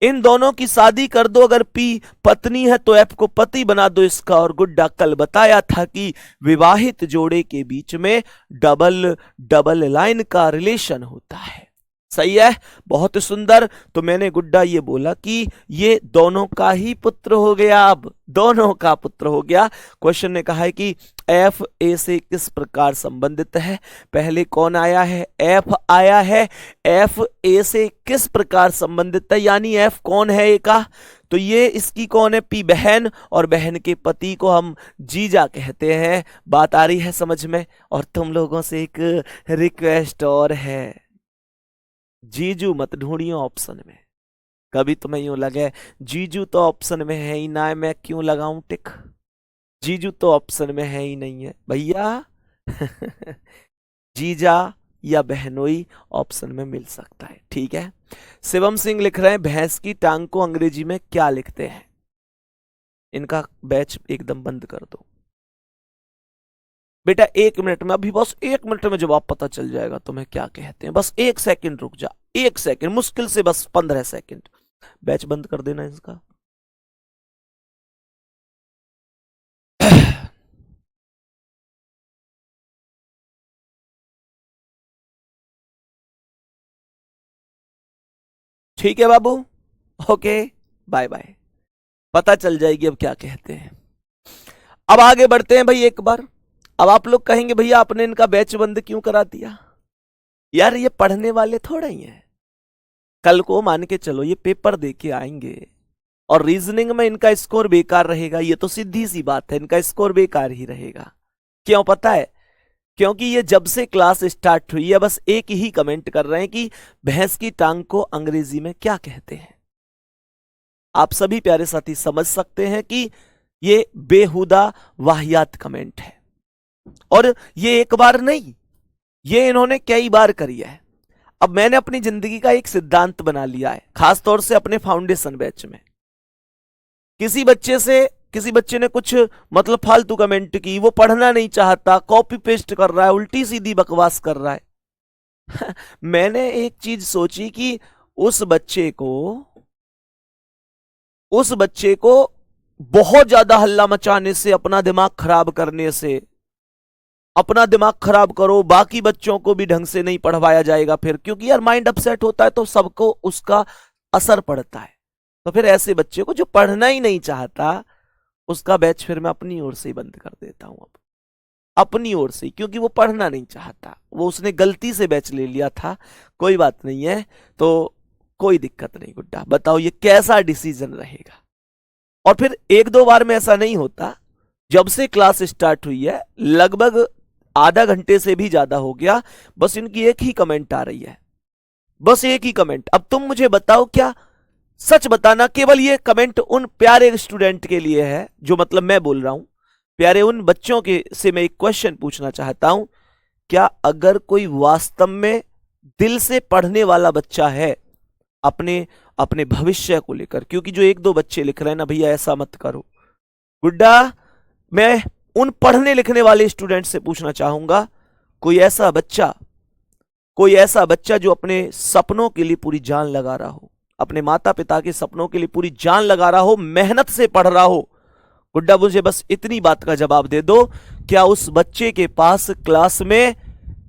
Speaker 1: इन दोनों की शादी कर दो। अगर पी पत्नी है तो एफ को पति बना दो इसका। और गुड्डा कल बताया था कि विवाहित जोड़े के बीच में डबल लाइन का रिलेशन होता है। सही है, बहुत सुंदर। तो मैंने गुड्डा ये बोला कि ये दोनों का ही पुत्र हो गया। अब दोनों का पुत्र हो गया। क्वेश्चन ने कहा है कि एफ ए से किस प्रकार संबंधित है। पहले कौन आया है? एफ आया है। एफ ए से किस प्रकार संबंधित है, यानी एफ कौन है ए का? तो ये इसकी कौन है? पी बहन, और बहन के पति को हम जीजा कहते हैं। बात आ रही है समझ में? और तुम लोगों से एक रिक्वेस्ट और है, जीजू मत ढूंढियो ऑप्शन में। कभी तुम्हें यूं लगे जीजू तो ऑप्शन में है ही ना है, मैं क्यों लगाऊं टिक? जीजू तो ऑप्शन में है ही नहीं है भैया। जीजा या बहनोई ऑप्शन में मिल सकता है। ठीक है, शिवम सिंह लिख रहे हैं भैंस की टांग को अंग्रेजी में क्या लिखते हैं। इनका बैच एकदम बंद कर दो बेटा, 1 मिनट में, अभी बस 1 मिनट में जवाब पता चल जाएगा तुम्हें क्या कहते हैं। बस 1 सेकंड रुक जा, 1 सेकंड, मुश्किल से बस 15 सेकंड। बैच बंद कर देना इसका। ठीक है बाबू, ओके, बाय बाय। पता चल जाएगी अब क्या कहते हैं। अब आगे बढ़ते हैं भाई एक बार। अब आप लोग कहेंगे भैया आपने इनका बैच बंद क्यों करा दिया। यार ये पढ़ने वाले थोड़ा ही हैं। कल को मान के चलो ये पेपर दे के आएंगे और रीजनिंग में इनका स्कोर बेकार रहेगा, ये तो सीधी सी बात है, इनका स्कोर बेकार ही रहेगा। क्यों पता है? क्योंकि ये जब से क्लास स्टार्ट हुई है बस एक ही कमेंट कर रहे हैं कि भैंस की टांग को अंग्रेजी में क्या कहते हैं। आप सभी प्यारे साथी समझ सकते हैं कि ये बेहुदा वाहियात कमेंट है, और ये एक बार नहीं, ये इन्होंने कई बार करी है। अब मैंने अपनी जिंदगी का एक सिद्धांत बना लिया है, खासतौर से अपने फाउंडेशन बैच में। किसी बच्चे ने कुछ मतलब फालतू कमेंट की, वो पढ़ना नहीं चाहता, कॉपी पेस्ट कर रहा है, उल्टी सीधी बकवास कर रहा है। मैंने एक चीज सोची कि उस बच्चे को बहुत ज्यादा हल्ला मचाने से, अपना दिमाग खराब करने से, अपना दिमाग खराब करो, बाकी बच्चों को भी ढंग से नहीं पढ़वाया जाएगा फिर, क्योंकि यार माइंड अपसेट होता है तो सबको उसका असर पड़ता है। तो फिर ऐसे बच्चे को जो पढ़ना ही नहीं चाहता, उसका बैच फिर मैं अपनी ओर से ही बंद कर देता हूं। अब अपनी ओर से, क्योंकि वो पढ़ना नहीं चाहता, वो उसने गलती से बैच ले लिया था, कोई बात नहीं है, तो कोई दिक्कत नहीं गुड्डा। बताओ ये कैसा डिसीजन रहेगा। और फिर 1-2 बार में ऐसा नहीं होता, जब से क्लास स्टार्ट हुई है लगभग आधा घंटे से भी ज्यादा हो गया, बस इनकी एक ही कमेंट आ रही है, बस एक ही कमेंट। अब तुम मुझे बताओ, क्या सच बताना, केवल ये कमेंट उन प्यारे स्टूडेंट के लिए है जो मतलब मैं बोल रहा हूं, प्यारे उन बच्चों के से मैं एक क्वेश्चन पूछना चाहता हूं, क्या अगर कोई वास्तव में दिल से पढ़ने वाला बच्चा है अपने भविष्य को लेकर, क्योंकि जो 1-2 बच्चे लिख रहे हैं ना भैया ऐसा मत करो गुड्डा, मैं उन पढ़ने लिखने वाले स्टूडेंट से पूछना चाहूंगा, कोई ऐसा बच्चा जो अपने सपनों के लिए पूरी जान लगा रहा हो, अपने माता पिता के सपनों के लिए पूरी जान लगा रहा हो, मेहनत से पढ़ रहा हो, गुड्डा मुझे बस इतनी बात का जवाब दे दो, क्या उस बच्चे के पास क्लास में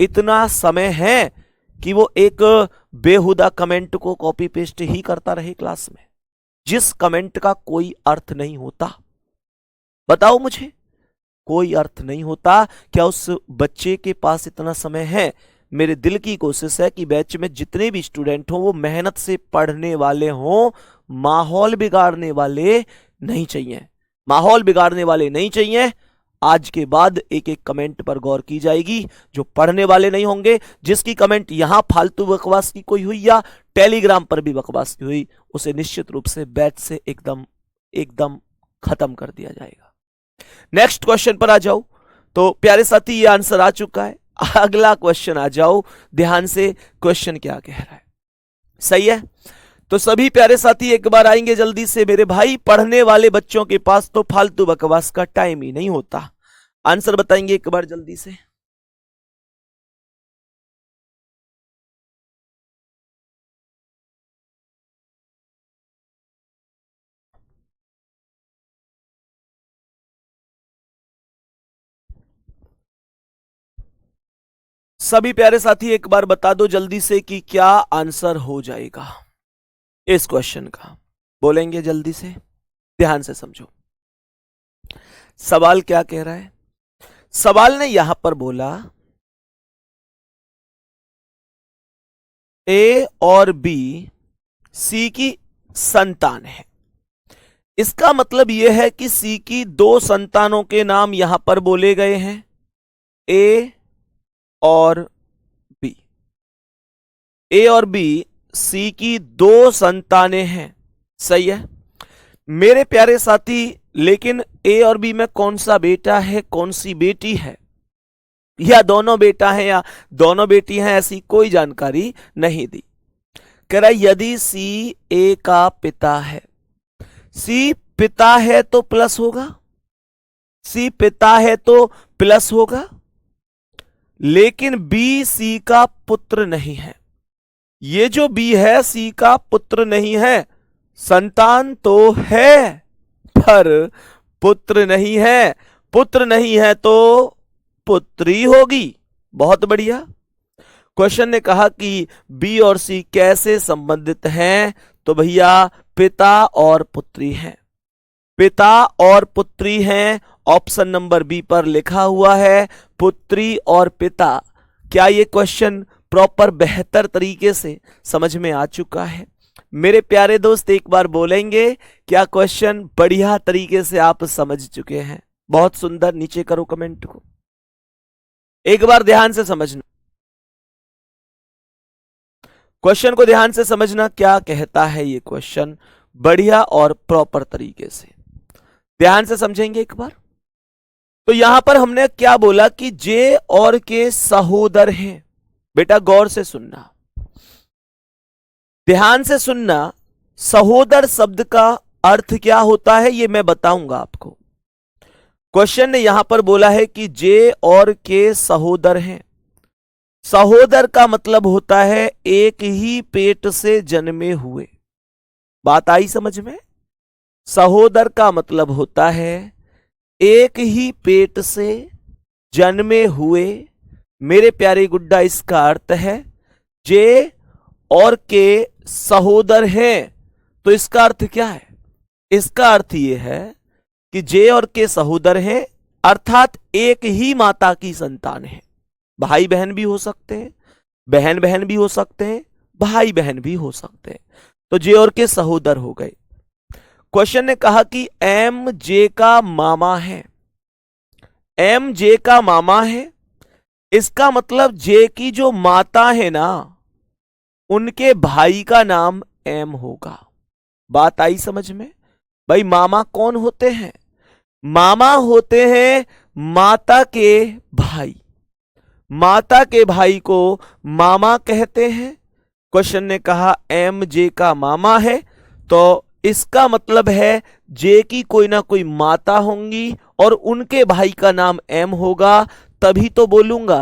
Speaker 1: इतना समय है कि वो एक बेहुदा कमेंट को कॉपी पेस्ट ही करता रहे क्लास में, जिस कमेंट का कोई अर्थ नहीं होता? बताओ मुझे, कोई अर्थ नहीं होता। क्या उस बच्चे के पास इतना समय है? मेरे दिल की कोशिश है कि बैच में जितने भी स्टूडेंट हों वो मेहनत से पढ़ने वाले हों, माहौल बिगाड़ने वाले नहीं चाहिए, माहौल बिगाड़ने वाले नहीं चाहिए। आज के बाद एक एक कमेंट पर गौर की जाएगी, जो पढ़ने वाले नहीं होंगे, जिसकी कमेंट यहां फालतू बकवास की कोई हुई या टेलीग्राम पर भी बकवास की हुई, उसे निश्चित रूप से बैच से एकदम खत्म कर दिया जाएगा। नेक्स्ट क्वेश्चन पर आ जाओ। तो प्यारे साथी ये आंसर आ चुका है, अगला क्वेश्चन आ जाओ, ध्यान से क्वेश्चन क्या कह रहा है। सही है, तो सभी प्यारे साथी एक बार आएंगे जल्दी से मेरे भाई। पढ़ने वाले बच्चों के पास तो फालतू बकवास का टाइम ही नहीं होता। आंसर बताएंगे एक बार जल्दी से। सभी प्यारे साथी एक बार बता दो जल्दी से कि क्या आंसर हो जाएगा इस क्वेश्चन का। बोलेंगे जल्दी से, ध्यान से समझो सवाल क्या कह रहा है। सवाल ने यहां पर बोला ए और बी सी की संतान है। इसका मतलब यह है कि सी की 2 संतानों के नाम यहां पर बोले गए हैं, ए और बी। ए और बी सी की 2 संतानें हैं, सही है मेरे प्यारे साथी। लेकिन ए और बी में कौन सा बेटा है कौन सी बेटी है, या दोनों बेटा है या दोनों बेटी हैं, ऐसी कोई जानकारी नहीं दी। कह रहा यदि सी ए का पिता है, सी पिता है तो प्लस होगा, सी पिता है तो प्लस होगा, लेकिन बी सी का पुत्र नहीं है। ये जो बी है सी का पुत्र नहीं है, संतान तो है पर पुत्र नहीं है, पुत्र नहीं है तो पुत्री होगी। बहुत बढ़िया। क्वेश्चन ने कहा कि बी और सी कैसे संबंधित हैं, तो भैया पिता और पुत्री हैं, पिता और पुत्री हैं। ऑप्शन नंबर बी पर लिखा हुआ है पुत्री और पिता। क्या ये क्वेश्चन प्रॉपर बेहतर तरीके से समझ में आ चुका है? मेरे प्यारे दोस्त एक बार बोलेंगे क्या क्वेश्चन बढ़िया तरीके से आप समझ चुके हैं? बहुत सुंदर, नीचे करो कमेंट को, एक बार ध्यान से समझना, क्वेश्चन को ध्यान से समझना। क्या कहता है ये क्वेश्चन बढ़िया और प्रॉपर तरीके से ध्यान से समझेंगे एक बार। तो यहां पर हमने क्या बोला कि जे और के सहोदर हैं। बेटा गौर से सुनना, ध्यान से सुनना। सहोदर शब्द का अर्थ क्या होता है ये मैं बताऊंगा आपको। क्वेश्चन ने यहां पर बोला है कि जे और के सहोदर हैं। सहोदर का मतलब होता है एक ही पेट से जन्मे हुए। बात आई समझ में? सहोदर का मतलब होता है एक ही पेट से जन्मे हुए। मेरे प्यारे गुड्डा, इसका अर्थ है जे और के सहोदर हैं। तो इसका अर्थ क्या है? इसका अर्थ यह है कि जे और के सहोदर हैं, अर्थात एक ही माता की संतान है। भाई बहन भी हो सकते हैं, बहन बहन भी हो सकते हैं, भाई बहन भी हो सकते हैं। तो जे और के सहोदर हो गए। क्वेश्चन ने कहा कि एम जे का मामा है। एम जे का मामा है, इसका मतलब जे की जो माता है ना, उनके भाई का नाम एम होगा। बात आई समझ में? भाई मामा कौन होते हैं? मामा होते हैं माता के भाई। माता के भाई को मामा कहते हैं। क्वेश्चन ने कहा एम जे का मामा है, तो इसका मतलब है जे की कोई ना कोई माता होंगी और उनके भाई का नाम एम होगा। तभी तो बोलूंगा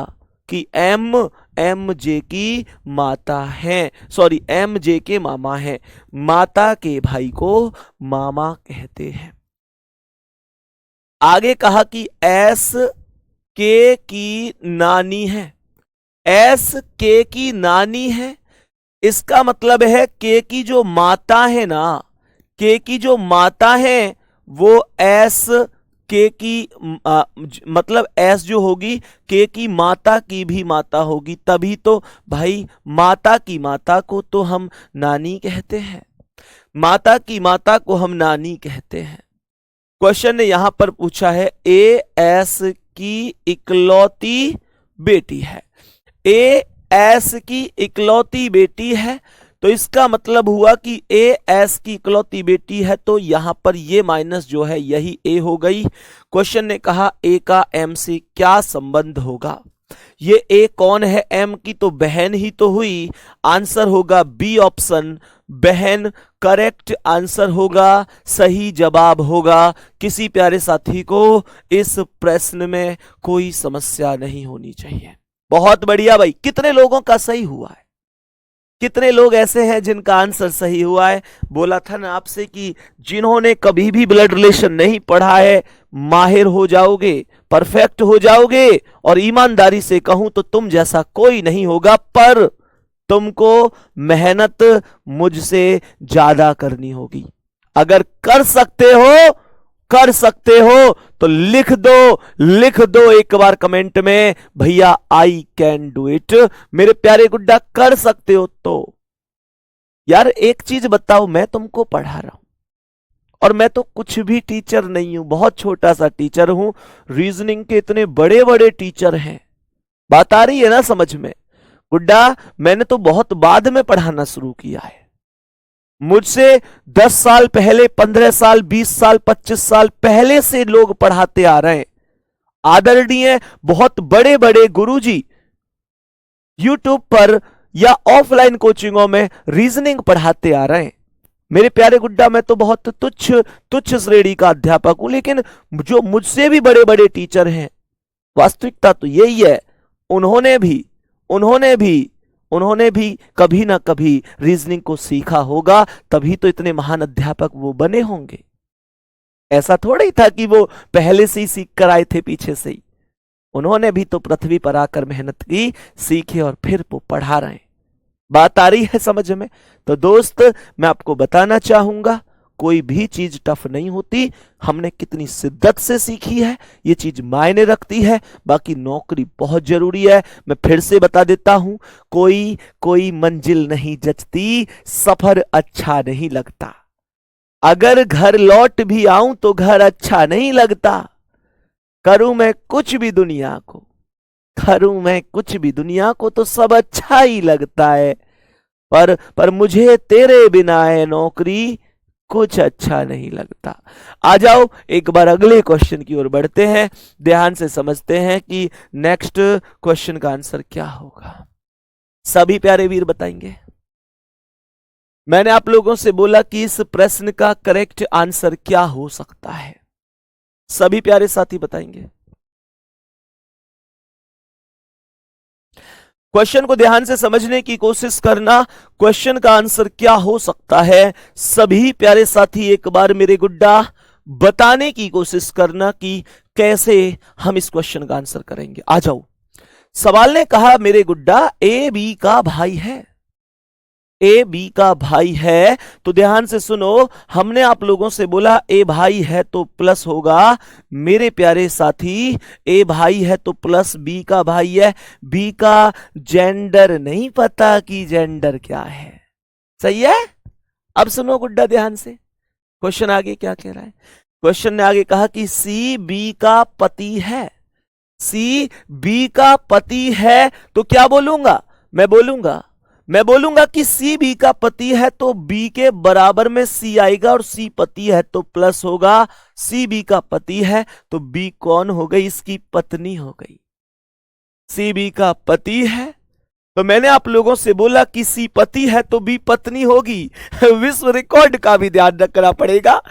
Speaker 1: कि एम जे की माता है, सॉरी एम जे के मामा है। माता के भाई को मामा कहते हैं। आगे कहा कि एस के की नानी है। एस के की नानी है, इसका मतलब है के की जो माता है ना, के की जो माता है वो एस के की मतलब एस जो होगी के की माता की भी माता होगी। तभी तो भाई माता की माता को तो हम नानी कहते हैं, माता की माता को हम नानी कहते हैं। क्वेश्चन ने यहां पर पूछा है ए एस की इकलौती बेटी है। ए एस की इकलौती बेटी है, तो इसका मतलब हुआ कि ए एस की इकलौती बेटी है, तो यहां पर ये माइनस जो है यही ए हो गई। क्वेश्चन ने कहा ए का एम से क्या संबंध होगा? ये ए कौन है? एम की तो बहन ही तो हुई। आंसर होगा बी ऑप्शन, बहन करेक्ट आंसर होगा, सही जवाब होगा। किसी प्यारे साथी को इस प्रश्न में कोई समस्या नहीं होनी चाहिए। बहुत बढ़िया भाई। कितने लोगों का सही हुआ है? कितने लोग ऐसे हैं जिनका आंसर सही हुआ है? बोला था ना आपसे कि जिन्होंने कभी भी ब्लड रिलेशन नहीं पढ़ा है, माहिर हो जाओगे, परफेक्ट हो जाओगे, और ईमानदारी से कहूं तो तुम जैसा कोई नहीं होगा, पर तुमको मेहनत मुझसे ज्यादा करनी होगी। अगर कर सकते हो तो लिख दो एक बार कमेंट में, भैया आई कैन डू इट। मेरे प्यारे गुड्डा कर सकते हो तो यार एक चीज बताओ, मैं तुमको पढ़ा रहा हूं और मैं तो कुछ भी टीचर नहीं हूं, बहुत छोटा सा टीचर हूं। रीजनिंग के इतने बड़े बड़े टीचर हैं। बात आ रही है ना समझ में? गुड्डा मैंने तो बहुत बाद में पढ़ाना शुरू किया है। मुझसे 10 साल पहले, 15 साल, 20 साल, 25 साल पहले से लोग पढ़ाते आ रहे हैं। आदरणीय बहुत बड़े बड़े गुरुजी यूट्यूब पर या ऑफलाइन कोचिंगों में रीजनिंग पढ़ाते आ रहे हैं। मेरे प्यारे गुड्डा, मैं तो बहुत तुच्छ तुच्छ श्रेणी का अध्यापक हूं, लेकिन जो मुझसे भी बड़े बड़े टीचर हैं, वास्तविकता तो यही है, उन्होंने भी कभी ना कभी रीजनिंग को सीखा होगा, तभी तो इतने महान अध्यापक वो बने होंगे। ऐसा थोड़ा ही था कि वो पहले से ही सीख कर आए थे पीछे से ही। उन्होंने भी तो पृथ्वी पर आकर मेहनत की, सीखे और फिर वो पढ़ा रहे हैं। बात आ रही है समझ में? तो दोस्त, मैं आपको बताना चाहूंगा, कोई भी चीज टफ नहीं होती। हमने कितनी शिद्दत से सीखी है, ये चीज मायने रखती है। बाकी नौकरी बहुत जरूरी है। मैं फिर से बता देता हूं, कोई मंजिल नहीं जचती, सफर अच्छा नहीं लगता। अगर घर लौट भी आऊं तो घर अच्छा नहीं लगता। करूं मैं कुछ भी दुनिया को तो सब अच्छा ही लगता है। पर मुझे तेरे बिना है नौकरी कुछ अच्छा नहीं लगता। आ जाओ एक बार अगले क्वेश्चन की ओर बढ़ते हैं, ध्यान से समझते हैं कि नेक्स्ट क्वेश्चन का आंसर क्या होगा। सभी प्यारे वीर बताएंगे। मैंने आप लोगों से बोला कि इस प्रश्न का करेक्ट आंसर क्या हो सकता है। सभी प्यारे साथी बताएंगे। क्वेश्चन को ध्यान से समझने की कोशिश करना, क्वेश्चन का आंसर क्या हो सकता है। सभी प्यारे साथी एक बार मेरे गुड्डा बताने की कोशिश करना कि कैसे हम इस क्वेश्चन का आंसर करेंगे। आ जाओ। सवाल ने कहा मेरे गुड्डा ए बी का भाई है। ए बी का भाई है तो ध्यान से सुनो, हमने आप लोगों से बोला ए भाई है तो प्लस होगा। मेरे प्यारे साथी, ए भाई है तो प्लस बी का भाई है। बी का जेंडर नहीं पता कि जेंडर क्या है। सही है? अब सुनो गुड्डा ध्यान से, क्वेश्चन आगे क्या कह रहा है। क्वेश्चन ने आगे कहा कि सी बी का पति है। सी बी का पति है तो क्या बोलूंगा? मैं बोलूंगा कि सी बी का पति है तो बी के बराबर में सी आएगा, और सी पति है तो प्लस होगा। सी बी का पति है तो बी कौन हो गई? इसकी पत्नी हो गई। सी बी का पति है तो मैंने आप लोगों से बोला कि सी पति है तो बी पत्नी होगी। विश्व रिकॉर्ड का भी ध्यान रखना पड़ेगा,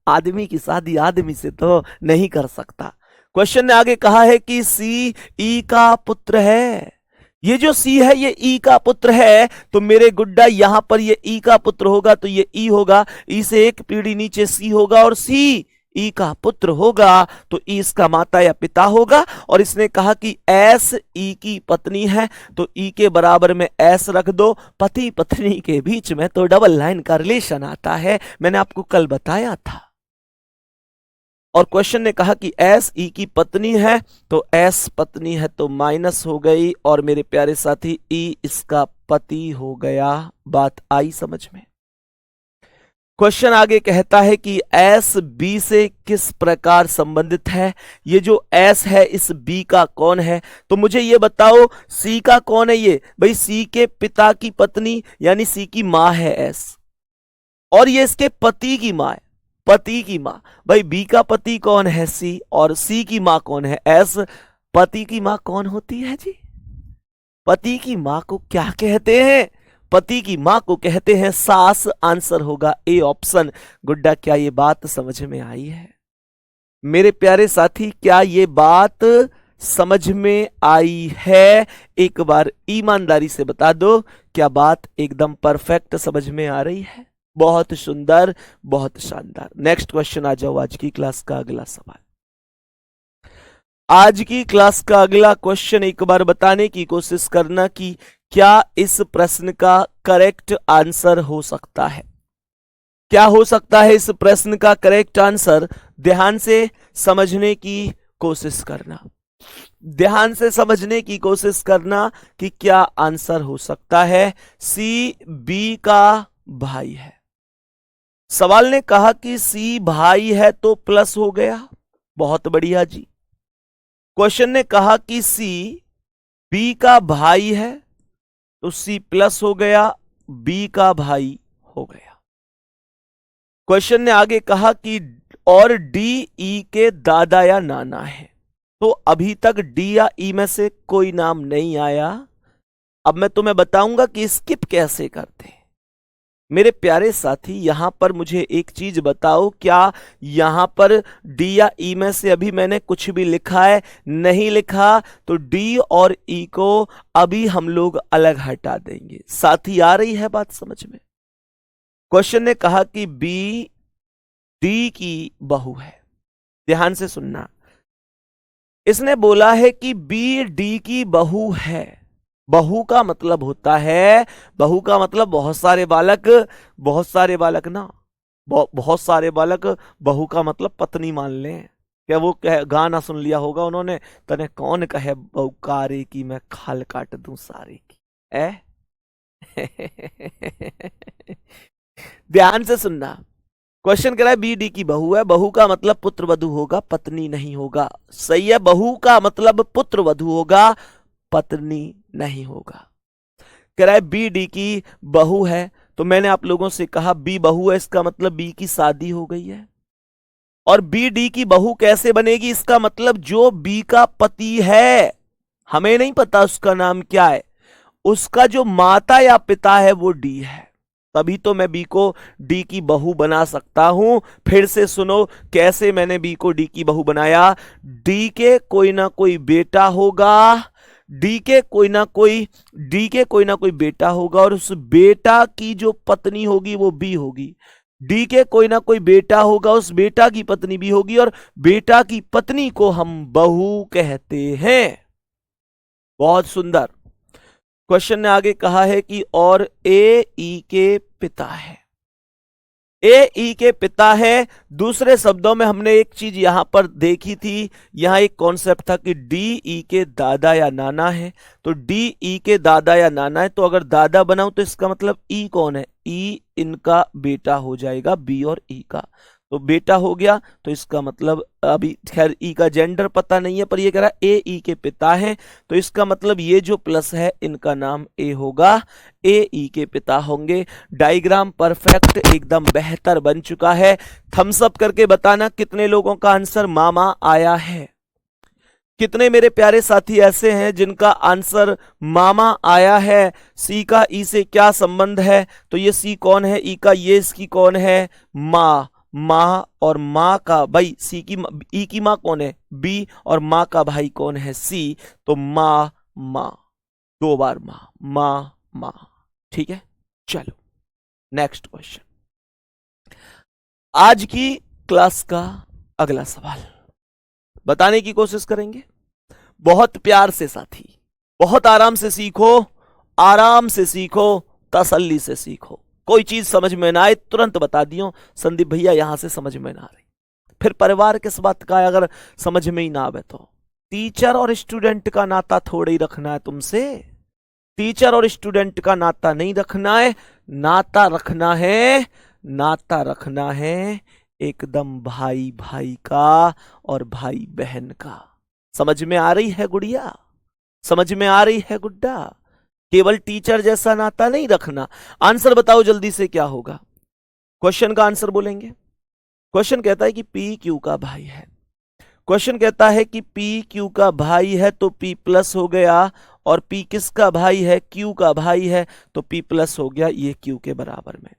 Speaker 1: आदमी की शादी आदमी से तो नहीं कर सकता। क्वेश्चन ने आगे कहा है कि सी ई का पुत्र है। ये जो सी है ये ई का पुत्र है, तो मेरे गुड्डा यहां पर ये ई का पुत्र होगा तो ये ई होगा, ई से एक पीढ़ी नीचे सी होगा, और सी ई का पुत्र होगा तो ई इसका माता या पिता होगा। और इसने कहा कि एस ई की पत्नी है तो ई के बराबर में एस रख दो। पति पत्नी के बीच में तो डबल लाइन का रिलेशन आता है, मैंने आपको कल बताया था। और क्वेश्चन ने कहा कि एस ई की पत्नी है तो एस पत्नी है तो माइनस हो गई, और मेरे प्यारे साथी ई इसका पति हो गया। बात आई समझ में? क्वेश्चन आगे कहता है कि एस बी से किस प्रकार संबंधित है। ये जो एस है इस बी का कौन है? तो मुझे ये बताओ सी का कौन है? ये भाई सी के पिता की पत्नी यानी सी की मां है एस, और ये इसके पति की मां है, पति की मां। भाई बी का पति कौन है? सी, और सी की मां कौन है? एस। पति की मां कौन होती है जी? पति की मां को क्या कहते हैं? पति की मां को कहते हैं सास। आंसर होगा ए ऑप्शन। गुड्डा, क्या ये बात समझ में आई है? मेरे प्यारे साथी, क्या ये बात समझ में आई है? एक बार ईमानदारी से बता दो, क्या बात एकदम परफेक्ट समझ में आ रही है? बहुत सुंदर, बहुत शानदार। नेक्स्ट क्वेश्चन आ जाओ। आज की क्लास का अगला सवाल, आज की क्लास का अगला क्वेश्चन एक बार बताने की कोशिश करना कि क्या इस प्रश्न का करेक्ट आंसर हो सकता है। क्या हो सकता है इस प्रश्न का करेक्ट आंसर? ध्यान से समझने की कोशिश करना, ध्यान से समझने की कोशिश करना कि क्या आंसर हो सकता है। सी बी का भाई है। सवाल ने कहा कि सी भाई है तो प्लस हो गया, बहुत बढ़िया जी। क्वेश्चन ने कहा कि सी बी का भाई है तो सी प्लस हो गया, बी का भाई हो गया। क्वेश्चन ने आगे कहा कि और डी ई के दादा या नाना है। तो अभी तक डी या ई में से कोई नाम नहीं आया। अब मैं तुम्हें बताऊंगा कि स्किप कैसे करते हैं। मेरे प्यारे साथी, यहां पर मुझे एक चीज बताओ, क्या यहां पर डी या ई में से अभी मैंने कुछ भी लिखा है? नहीं लिखा। तो डी और ई को अभी हम लोग अलग हटा देंगे। साथी, आ रही है बात समझ में? क्वेश्चन ने कहा कि बी डी की बहू है। ध्यान से सुनना, इसने बोला है कि बी डी की बहू है। बहू का मतलब होता है, बहू का मतलब बहुत सारे बालक, बहुत सारे बालक ना, बहुत सारे बालक बहू का मतलब पत्नी मान लें। क्या वो गाना सुन लिया होगा उन्होंने, तने कौन कहे बहू कारे की मैं खाल काट दूं सारे की, ए? ध्यान से सुनना, क्वेश्चन कह रहा है बी डी की बहू है। बहू का मतलब पुत्र वधू होगा, पत्नी नहीं होगा। सही है, बहू का मतलब पुत्र वधू होगा, पत्नी नहीं होगा। कह रहा है बी डी की बहू है, तो मैंने आप लोगों से कहा बी बहू है, इसका मतलब बी की शादी हो गई है। और बी डी की बहू कैसे बनेगी? इसका मतलब जो बी का पति है, हमें नहीं पता उसका नाम क्या है, उसका जो माता या पिता है वो डी है, तभी तो मैं बी को डी की बहू बना सकता हूं। फिर से सुनो कैसे मैंने बी को डी की बहू बनाया। डी के कोई ना कोई बेटा होगा, डी के कोई ना कोई बेटा होगा, और उस बेटा की जो पत्नी होगी वो बी होगी। डी के कोई ना कोई बेटा होगा, उस बेटा की पत्नी भी होगी, और बेटा की पत्नी को हम बहू कहते हैं। बहुत सुंदर। क्वेश्चन ने आगे कहा है कि और ए ई के पिता है। ए ई के पिता है, दूसरे शब्दों में हमने एक चीज यहां पर देखी थी, यहां एक कॉन्सेप्ट था कि डी ई के दादा या नाना है। तो डी ई के दादा या नाना है, तो अगर दादा बनाऊं तो इसका मतलब ई कौन है? ई इनका बेटा हो जाएगा, बी और ई का। तो बेटा हो गया, तो इसका मतलब अभी खैर ई का जेंडर पता नहीं है, पर ये कह रहा है ए ई के पिता हैं, तो इसका मतलब ये जो प्लस है इनका नाम ए होगा, ए ई के पिता होंगे। डायग्राम परफेक्ट, एकदम बेहतर बन चुका है। थम्स अप करके बताना कितने लोगों का आंसर मामा आया है। कितने मेरे प्यारे साथी ऐसे हैं जिनका आंसर मामा आया है? सी का ई से क्या संबंध है? तो ये सी कौन है? ई का ये इसकी कौन है? माँ। माँ और माँ का भाई, सी की ई की माँ कौन है? बी, और माँ का भाई कौन है? सी। तो माँ माँ, दो बार माँ, माँ माँ। ठीक है, चलो नेक्स्ट क्वेश्चन। आज की क्लास का अगला सवाल बताने की कोशिश करेंगे, बहुत प्यार से साथी, बहुत आराम से सीखो, आराम से सीखो, तसल्ली से सीखो। कोई चीज समझ में ना आए तुरंत बता दियो, संदीप भैया यहां से समझ में ना आ रही, फिर परिवार किस बात का है अगर समझ में ही ना आवे तो। टीचर और स्टूडेंट का नाता थोड़े ही रखना है तुमसे, टीचर और स्टूडेंट का नाता नहीं रखना है, नाता रखना है, नाता रखना है एकदम भाई भाई का और भाई बहन का। समझ में आ रही है गुड़िया? समझ में आ रही है गुड्डा? केवल टीचर जैसा नाता नहीं रखना। आंसर बताओ जल्दी से क्या होगा? क्वेश्चन का आंसर बोलेंगे। क्वेश्चन कहता है कि पी क्यू का भाई है। क्वेश्चन कहता है कि पी क्यू का भाई है, तो पी प्लस हो गया, और पी किसका भाई है? क्यू का भाई है, तो पी प्लस हो गया, ये क्यू के बराबर में।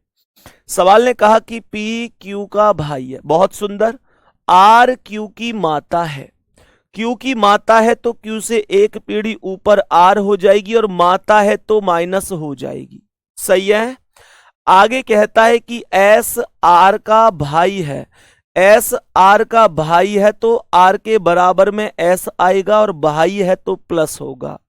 Speaker 1: सवाल ने कहा कि पी क्यू का भाई है, बहुत सुंदर। आर क्यू की माता है, क्यू की माता है तो क्यू से एक पीढ़ी ऊपर आर हो जाएगी, और माता है तो माइनस हो जाएगी। सही है। आगे कहता है कि एस आर का भाई है, एस आर का भाई है तो आर के बराबर में एस आएगा, और भाई है तो प्लस होगा।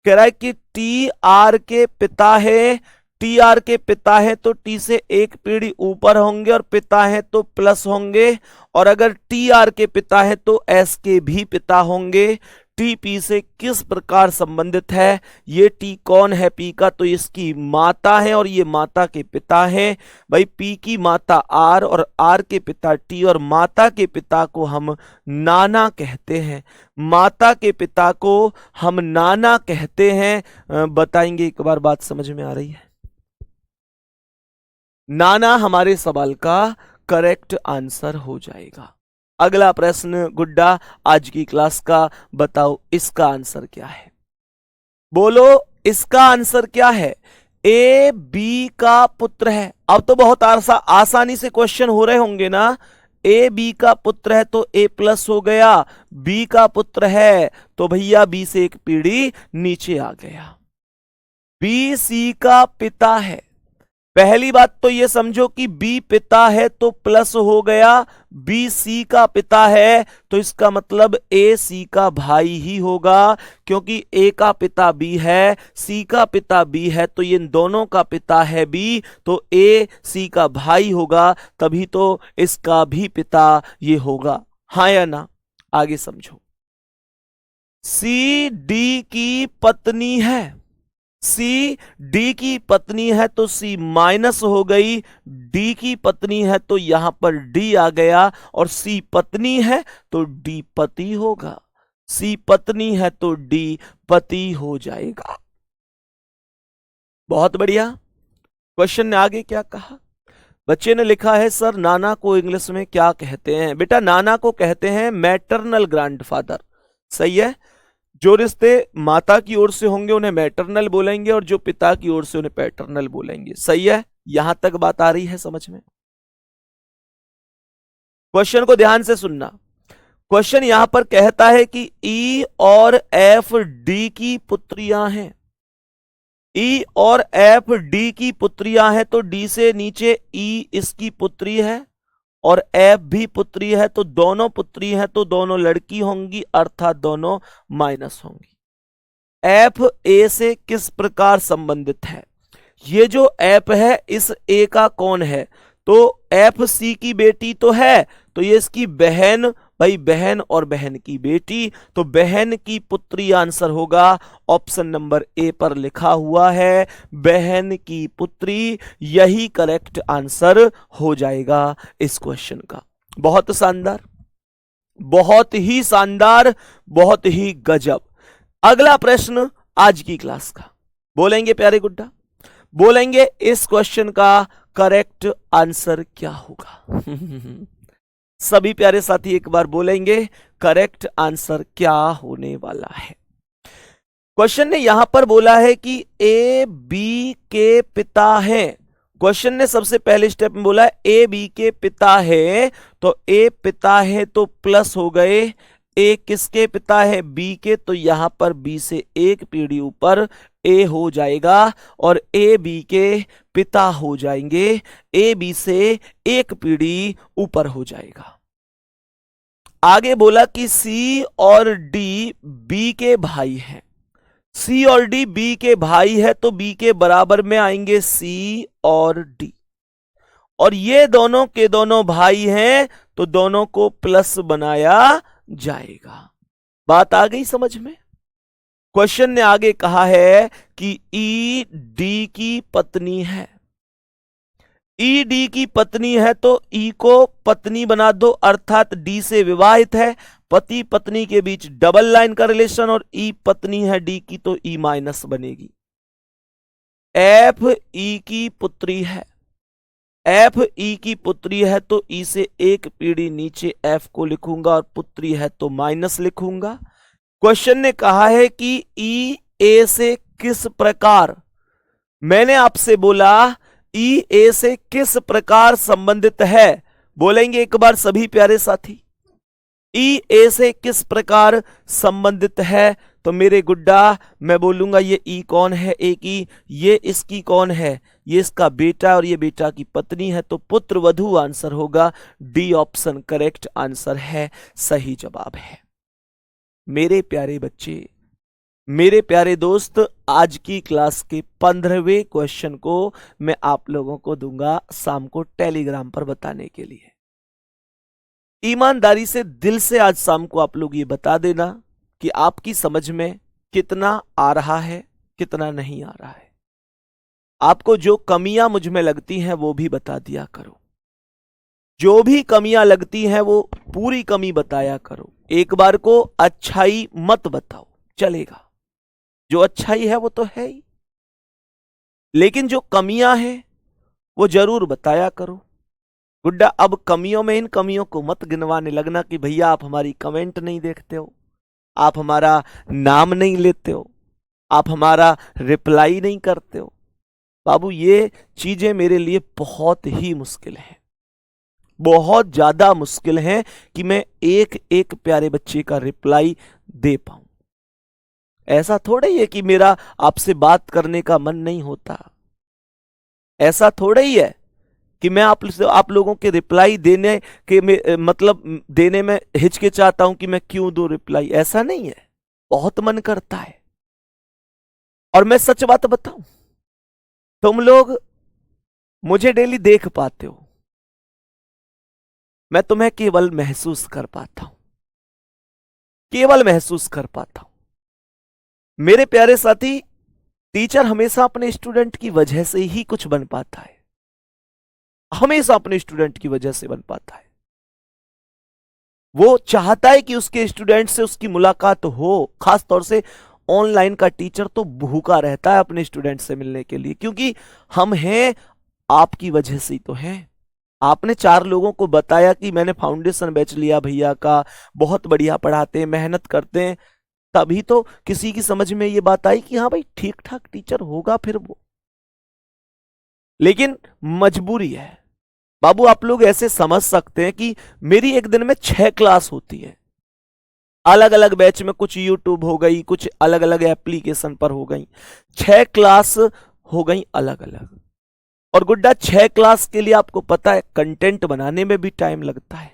Speaker 1: कह रहा है कि टी आर के पिता है, टी आर के पिता है तो टी से एक पीढ़ी ऊपर होंगे, और पिता है तो प्लस होंगे, और अगर टी आर के पिता है तो एस के भी पिता होंगे। टी पी से किस प्रकार संबंधित है? ये टी कौन है पी का? तो इसकी माता है, और ये माता के पिता है। भाई पी की माता आर और आर के पिता टी, और माता के पिता को हम नाना कहते हैं, माता के पिता को हम नाना कहते हैं। बताएंगे एक बार, बात समझ में आ रही है? नाना हमारे सवाल का करेक्ट आंसर हो जाएगा। अगला प्रश्न गुड्डा आज की क्लास का, बताओ इसका आंसर क्या है। बोलो इसका आंसर क्या है। ए बी का पुत्र है। अब तो बहुत आसानी से क्वेश्चन हो रहे होंगे ना। ए बी का पुत्र है तो ए प्लस हो गया, बी का पुत्र है तो भैया बी से एक पीढ़ी नीचे आ गया। बी सी का पिता है। पहली बात तो ये समझो कि बी पिता है तो प्लस हो गया, बी सी का पिता है तो इसका मतलब ए सी का भाई ही होगा, क्योंकि ए का पिता बी है, सी का पिता बी है, तो ये दोनों का पिता है बी, तो ए सी का भाई होगा, तभी तो इसका भी पिता ये होगा। हाँ या ना? आगे समझो। सी डी की पत्नी है। सी डी की पत्नी है तो सी माइनस हो गई, डी की पत्नी है तो यहां पर डी आ गया, और सी पत्नी है तो डी पति होगा। सी पत्नी है तो डी पति हो जाएगा। बहुत बढ़िया। क्वेश्चन ने आगे क्या कहा। बच्चे ने लिखा है सर नाना को इंग्लिश में क्या कहते हैं। बेटा नाना को कहते हैं मैटरनल ग्रैंडफादर। सही है। जो रिश्ते माता की ओर से होंगे उन्हें मैटरनल बोलेंगे, और जो पिता की ओर से उन्हें पैटर्नल बोलेंगे। सही है। यहां तक बात आ रही है समझ में। क्वेश्चन को ध्यान से सुनना। क्वेश्चन यहां पर कहता है कि ई और एफ डी की पुत्रियां हैं। ई और एफ डी की पुत्रियां हैं तो डी से नीचे ई इसकी पुत्री है और एफ भी पुत्री है, तो दोनों पुत्री हैं तो दोनों लड़की होंगी, अर्थात दोनों माइनस होंगी। एफ ए से किस प्रकार संबंधित है। ये जो एफ है इस ए का कौन है, तो एफ सी की बेटी तो है, तो ये इसकी बहन, भाई बहन और बहन की बेटी, तो बहन की पुत्री आंसर होगा। ऑप्शन नंबर ए पर लिखा हुआ है बहन की पुत्री, यही करेक्ट आंसर हो जाएगा इस क्वेश्चन का। बहुत शानदार, बहुत ही शानदार, बहुत ही गजब। अगला प्रश्न आज की क्लास का, बोलेंगे प्यारे गुड्डा, बोलेंगे इस क्वेश्चन का करेक्ट आंसर क्या होगा। सभी प्यारे साथी एक बार बोलेंगे करेक्ट आंसर क्या होने वाला है। क्वेश्चन ने यहां पर बोला है कि ए बी के पिता हैं। क्वेश्चन ने सबसे पहले स्टेप में बोला ए बी के पिता है, तो ए पिता है तो प्लस हो गए, ए किसके पिता है, बी के, तो यहां पर बी से एक पीढ़ी ऊपर ए हो जाएगा, और ए बी के पिता हो जाएंगे, ए बी से एक पीढ़ी ऊपर हो जाएगा। आगे बोला कि सी और डी बी के भाई हैं। सी और डी बी के भाई है तो बी के बराबर में आएंगे सी और डी, और ये दोनों के दोनों भाई हैं तो दोनों को प्लस बनाया जाएगा। बात आ गई समझ में। क्वेश्चन ने आगे कहा है कि ई डी की पत्नी है। ई डी की पत्नी है तो ई को पत्नी बना दो, अर्थात डी से विवाहित है, पति पत्नी के बीच डबल लाइन का रिलेशन, और ई पत्नी है डी की तो ई माइनस बनेगी। एफ ई की पुत्री है। एफ ई की पुत्री है तो ई से एक पीढ़ी नीचे एफ को लिखूंगा, और पुत्री है तो माइनस लिखूंगा। क्वेश्चन ने कहा है कि ई ए से किस प्रकार, मैंने आपसे बोला ई ए से किस प्रकार संबंधित है। बोलेंगे एक बार सभी प्यारे साथी, ई ए से किस प्रकार संबंधित है, तो मेरे गुड्डा मैं बोलूंगा ये ई कौन है, ए की, ये इसकी कौन है, ये इसका बेटा, और ये बेटा की पत्नी है, तो पुत्र वधू आंसर होगा। डी ऑप्शन करेक्ट आंसर है, सही जवाब है। मेरे प्यारे बच्चे, मेरे प्यारे दोस्त, आज की क्लास के 15वें क्वेश्चन को मैं आप लोगों को दूंगा शाम को टेलीग्राम पर बताने के लिए। ईमानदारी से दिल से आज शाम को आप लोग ये बता देना कि आपकी समझ में कितना आ रहा है, कितना नहीं आ रहा है। आपको जो कमियां मुझ में लगती हैं वो भी बता दिया करो। जो भी कमियां लगती हैं वो पूरी कमी बताया करो। एक बार को अच्छाई मत बताओ, चलेगा। जो अच्छाई है वो तो है ही, लेकिन जो कमियां हैं वो जरूर बताया करो। गुड्डा अब कमियों में इन कमियों को मत गिनवाने लगना कि भैया आप हमारी कमेंट नहीं देखते हो, आप हमारा नाम नहीं लेते हो, आप हमारा रिप्लाई नहीं करते हो। बाबू ये चीजें मेरे लिए बहुत ही मुश्किल है, बहुत ज्यादा मुश्किल है कि मैं एक एक प्यारे बच्चे का रिप्लाई दे पाऊं। ऐसा थोड़ा ही है कि मेरा आपसे बात करने का मन नहीं होता, ऐसा थोड़ा ही है कि मैं आप लोगों के रिप्लाई देने के मतलब देने में हिचकिचाता हूं कि मैं क्यों दूं रिप्लाई, ऐसा नहीं है, बहुत मन करता है। और मैं सच बात बताऊं, तुम लोग मुझे डेली देख पाते हो, मैं तुम्हें केवल महसूस कर पाता हूं, केवल महसूस कर पाता हूं। मेरे प्यारे साथी, टीचर हमेशा अपने स्टूडेंट की वजह से ही कुछ बन पाता है, हमेशा अपने स्टूडेंट की वजह से बन पाता है। वो चाहता है कि उसके स्टूडेंट से उसकी मुलाकात हो, खास तौर से ऑनलाइन का टीचर तो भूखा रहता है अपने स्टूडेंट से मिलने के लिए, क्योंकि हम हैं आपकी वजह से ही तो हैं। आपने 4 लोगों को बताया कि मैंने फाउंडेशन बैच लिया भैया का, बहुत बढ़िया पढ़ाते हैं, मेहनत करते हैं, तभी तो किसी की समझ में ये बात आई कि हाँ भाई ठीक ठाक टीचर होगा फिर वो। लेकिन मजबूरी है बाबू, आप लोग ऐसे समझ सकते हैं कि मेरी एक दिन में 6 क्लास होती है, अलग अलग बैच में, कुछ यूट्यूब हो गई, कुछ अलग अलग एप्लीकेशन पर हो गई, 6 क्लास हो गई अलग अलग। और गुड्डा 6 क्लास के लिए आपको पता है कंटेंट बनाने में भी टाइम लगता है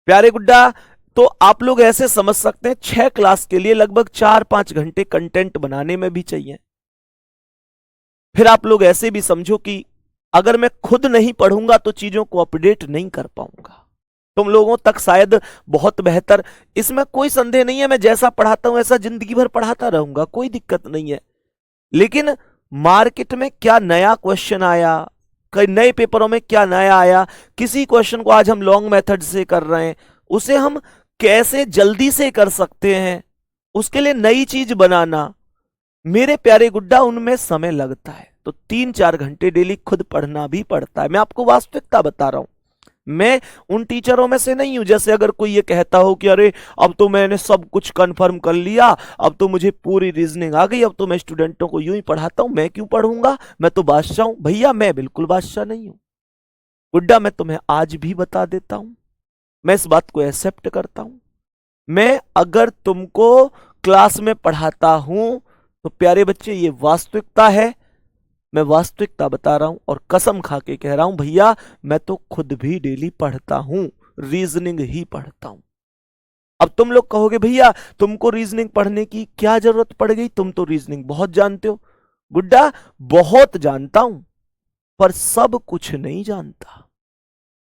Speaker 1: प्यारे गुड्डा। तो आप लोग ऐसे समझ सकते हैं 6 क्लास के लिए लगभग 4-5 घंटे कंटेंट बनाने में भी चाहिए। फिर आप लोग ऐसे भी समझो कि अगर मैं खुद नहीं पढ़ूंगा तो चीजों को अपडेट नहीं कर पाऊंगा, तुम लोगों तक शायद बहुत बेहतर, इसमें कोई संदेह नहीं है, मैं जैसा पढ़ाता हूं ऐसा जिंदगी भर पढ़ाता रहूंगा, कोई दिक्कत नहीं है। लेकिन मार्केट में क्या नया क्वेश्चन आया, कई नए पेपरों में क्या नया आया, किसी क्वेश्चन को आज हम लॉन्ग मेथड से कर रहे हैं, उसे हम कैसे जल्दी से कर सकते हैं, उसके लिए नई चीज बनाना, मेरे प्यारे गुड्डा उनमें समय लगता है। तो 3-4 घंटे डेली खुद पढ़ना भी पड़ता है। मैं आपको वास्तविकता बता रहा हूं, मैं उन टीचरों में से नहीं हूं जैसे अगर कोई ये कहता हो कि अरे अब तो मैंने सब कुछ कंफर्म कर लिया, अब तो मुझे पूरी रीजनिंग आ गई, अब तो मैं स्टूडेंटों को यूं ही पढ़ाता हूं, मैं क्यों पढ़ूंगा, मैं तो बादशाह हूं। भैया मैं बिल्कुल बादशाह नहीं हूं गुड्डा, मैं तुम्हें आज भी बता देता हूं, मैं इस बात को एक्सेप्ट करता हूं। मैं अगर तुमको क्लास में पढ़ाता हूं तो प्यारे बच्चे ये वास्तविकता है, मैं वास्तविकता बता रहा हूं और कसम खा के कह रहा हूं भैया, मैं तो खुद भी डेली पढ़ता हूं, रीजनिंग ही पढ़ता हूं। अब तुम लोग कहोगे भैया तुमको रीजनिंग पढ़ने की क्या जरूरत पड़ गई, तुम तो रीजनिंग बहुत जानते हो। गुड्डा बहुत जानता हूं, पर सब कुछ नहीं जानता,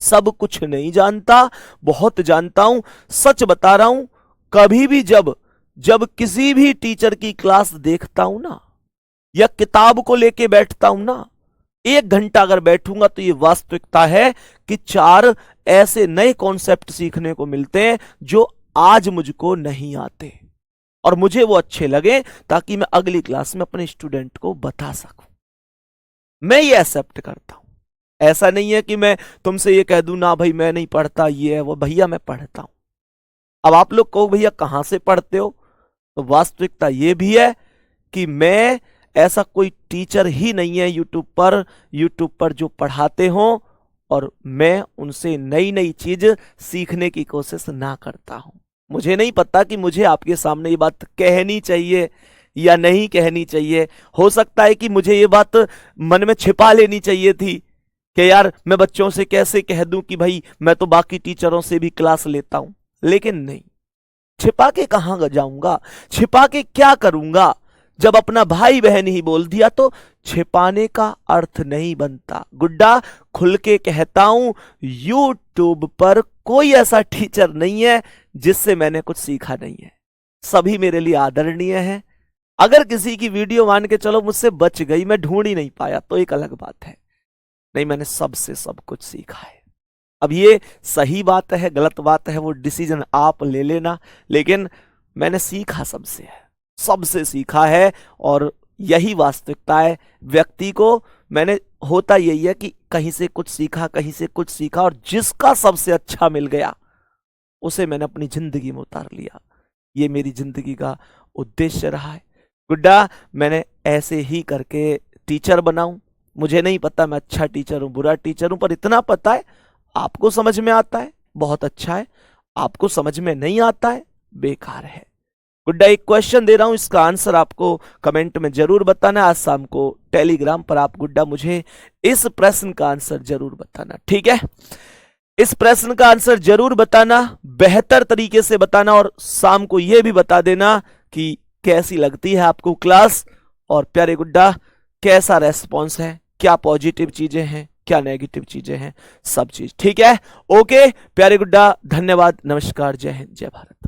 Speaker 1: सब कुछ नहीं जानता, बहुत जानता हूं। सच बता रहा हूं, कभी भी जब जब किसी भी टीचर की क्लास देखता हूं ना, या किताब को लेके बैठता हूं ना, 1 घंटा अगर बैठूंगा तो ये वास्तविकता है कि 4 ऐसे नए कॉन्सेप्ट सीखने को मिलते हैं जो आज मुझको नहीं आते, और मुझे वो अच्छे लगे ताकि मैं अगली क्लास में अपने स्टूडेंट को बता सकूं। मैं ये एक्सेप्ट करता हूं, ऐसा नहीं है कि मैं तुमसे ये कह दूं ना भाई मैं नहीं पढ़ता, ये है वो, भैया मैं पढ़ता हूं। अब आप लोग कहो भैया कहां से पढ़ते हो, तो वास्तविकता ये भी है कि मैं ऐसा कोई टीचर ही नहीं है यूट्यूब पर जो पढ़ाते हो और मैं उनसे नई नई चीज सीखने की कोशिश ना करता हूं। मुझे नहीं पता कि मुझे आपके सामने ये बात कहनी चाहिए या नहीं कहनी चाहिए, हो सकता है कि मुझे ये बात मन में छिपा लेनी चाहिए थी कि यार मैं बच्चों से कैसे कह दूं कि भाई मैं तो बाकी टीचरों से भी क्लास लेता हूं, लेकिन नहीं, छिपा के कहां जाऊंगा, छिपा के क्या करूंगा, जब अपना भाई बहन ही बोल दिया तो छिपाने का अर्थ नहीं बनता। गुड्डा खुल के कहता हूं, यूट्यूब पर कोई ऐसा टीचर नहीं है जिससे मैंने कुछ सीखा नहीं है, सभी मेरे लिए आदरणीय है। अगर किसी की वीडियो मान के चलो मुझसे बच गई, मैं ढूंढ ही नहीं पाया तो एक अलग बात है, नहीं मैंने सबसे सब कुछ सीखा है। अब ये सही बात है गलत बात है वो डिसीजन आप ले लेना, लेकिन मैंने सीखा सबसे है, सबसे सीखा है, और यही वास्तविकता है। व्यक्ति को मैंने, होता यही है कि कहीं से कुछ सीखा, कहीं से कुछ सीखा, और जिसका सबसे अच्छा मिल गया उसे मैंने अपनी जिंदगी में उतार लिया। ये मेरी जिंदगी का उद्देश्य रहा है गुड्डा। मैंने ऐसे ही करके टीचर बनाऊं। मुझे नहीं पता मैं अच्छा टीचर हूं, बुरा टीचर हूं, पर इतना पता है आपको समझ में आता है, बहुत अच्छा है। आपको समझ में नहीं आता है, बेकार है। गुड्डा एक क्वेश्चन दे रहा हूं, इसका आंसर आपको कमेंट में जरूर बताना। आज शाम को टेलीग्राम पर आप गुड्डा मुझे इस प्रश्न का आंसर जरूर बताना, ठीक है? इस प्रश्न का आंसर जरूर बताना, बेहतर तरीके से बताना, और शाम को यह भी बता देना कि कैसी लगती है आपको क्लास, और प्यारे गुड्डा कैसा रेस्पॉन्स है, क्या पॉजिटिव चीजें हैं, क्या नेगेटिव चीजें हैं, सब चीज ठीक है। ओके प्यारे गुड्डा, धन्यवाद, नमस्कार, जय हिंद, जय भारत।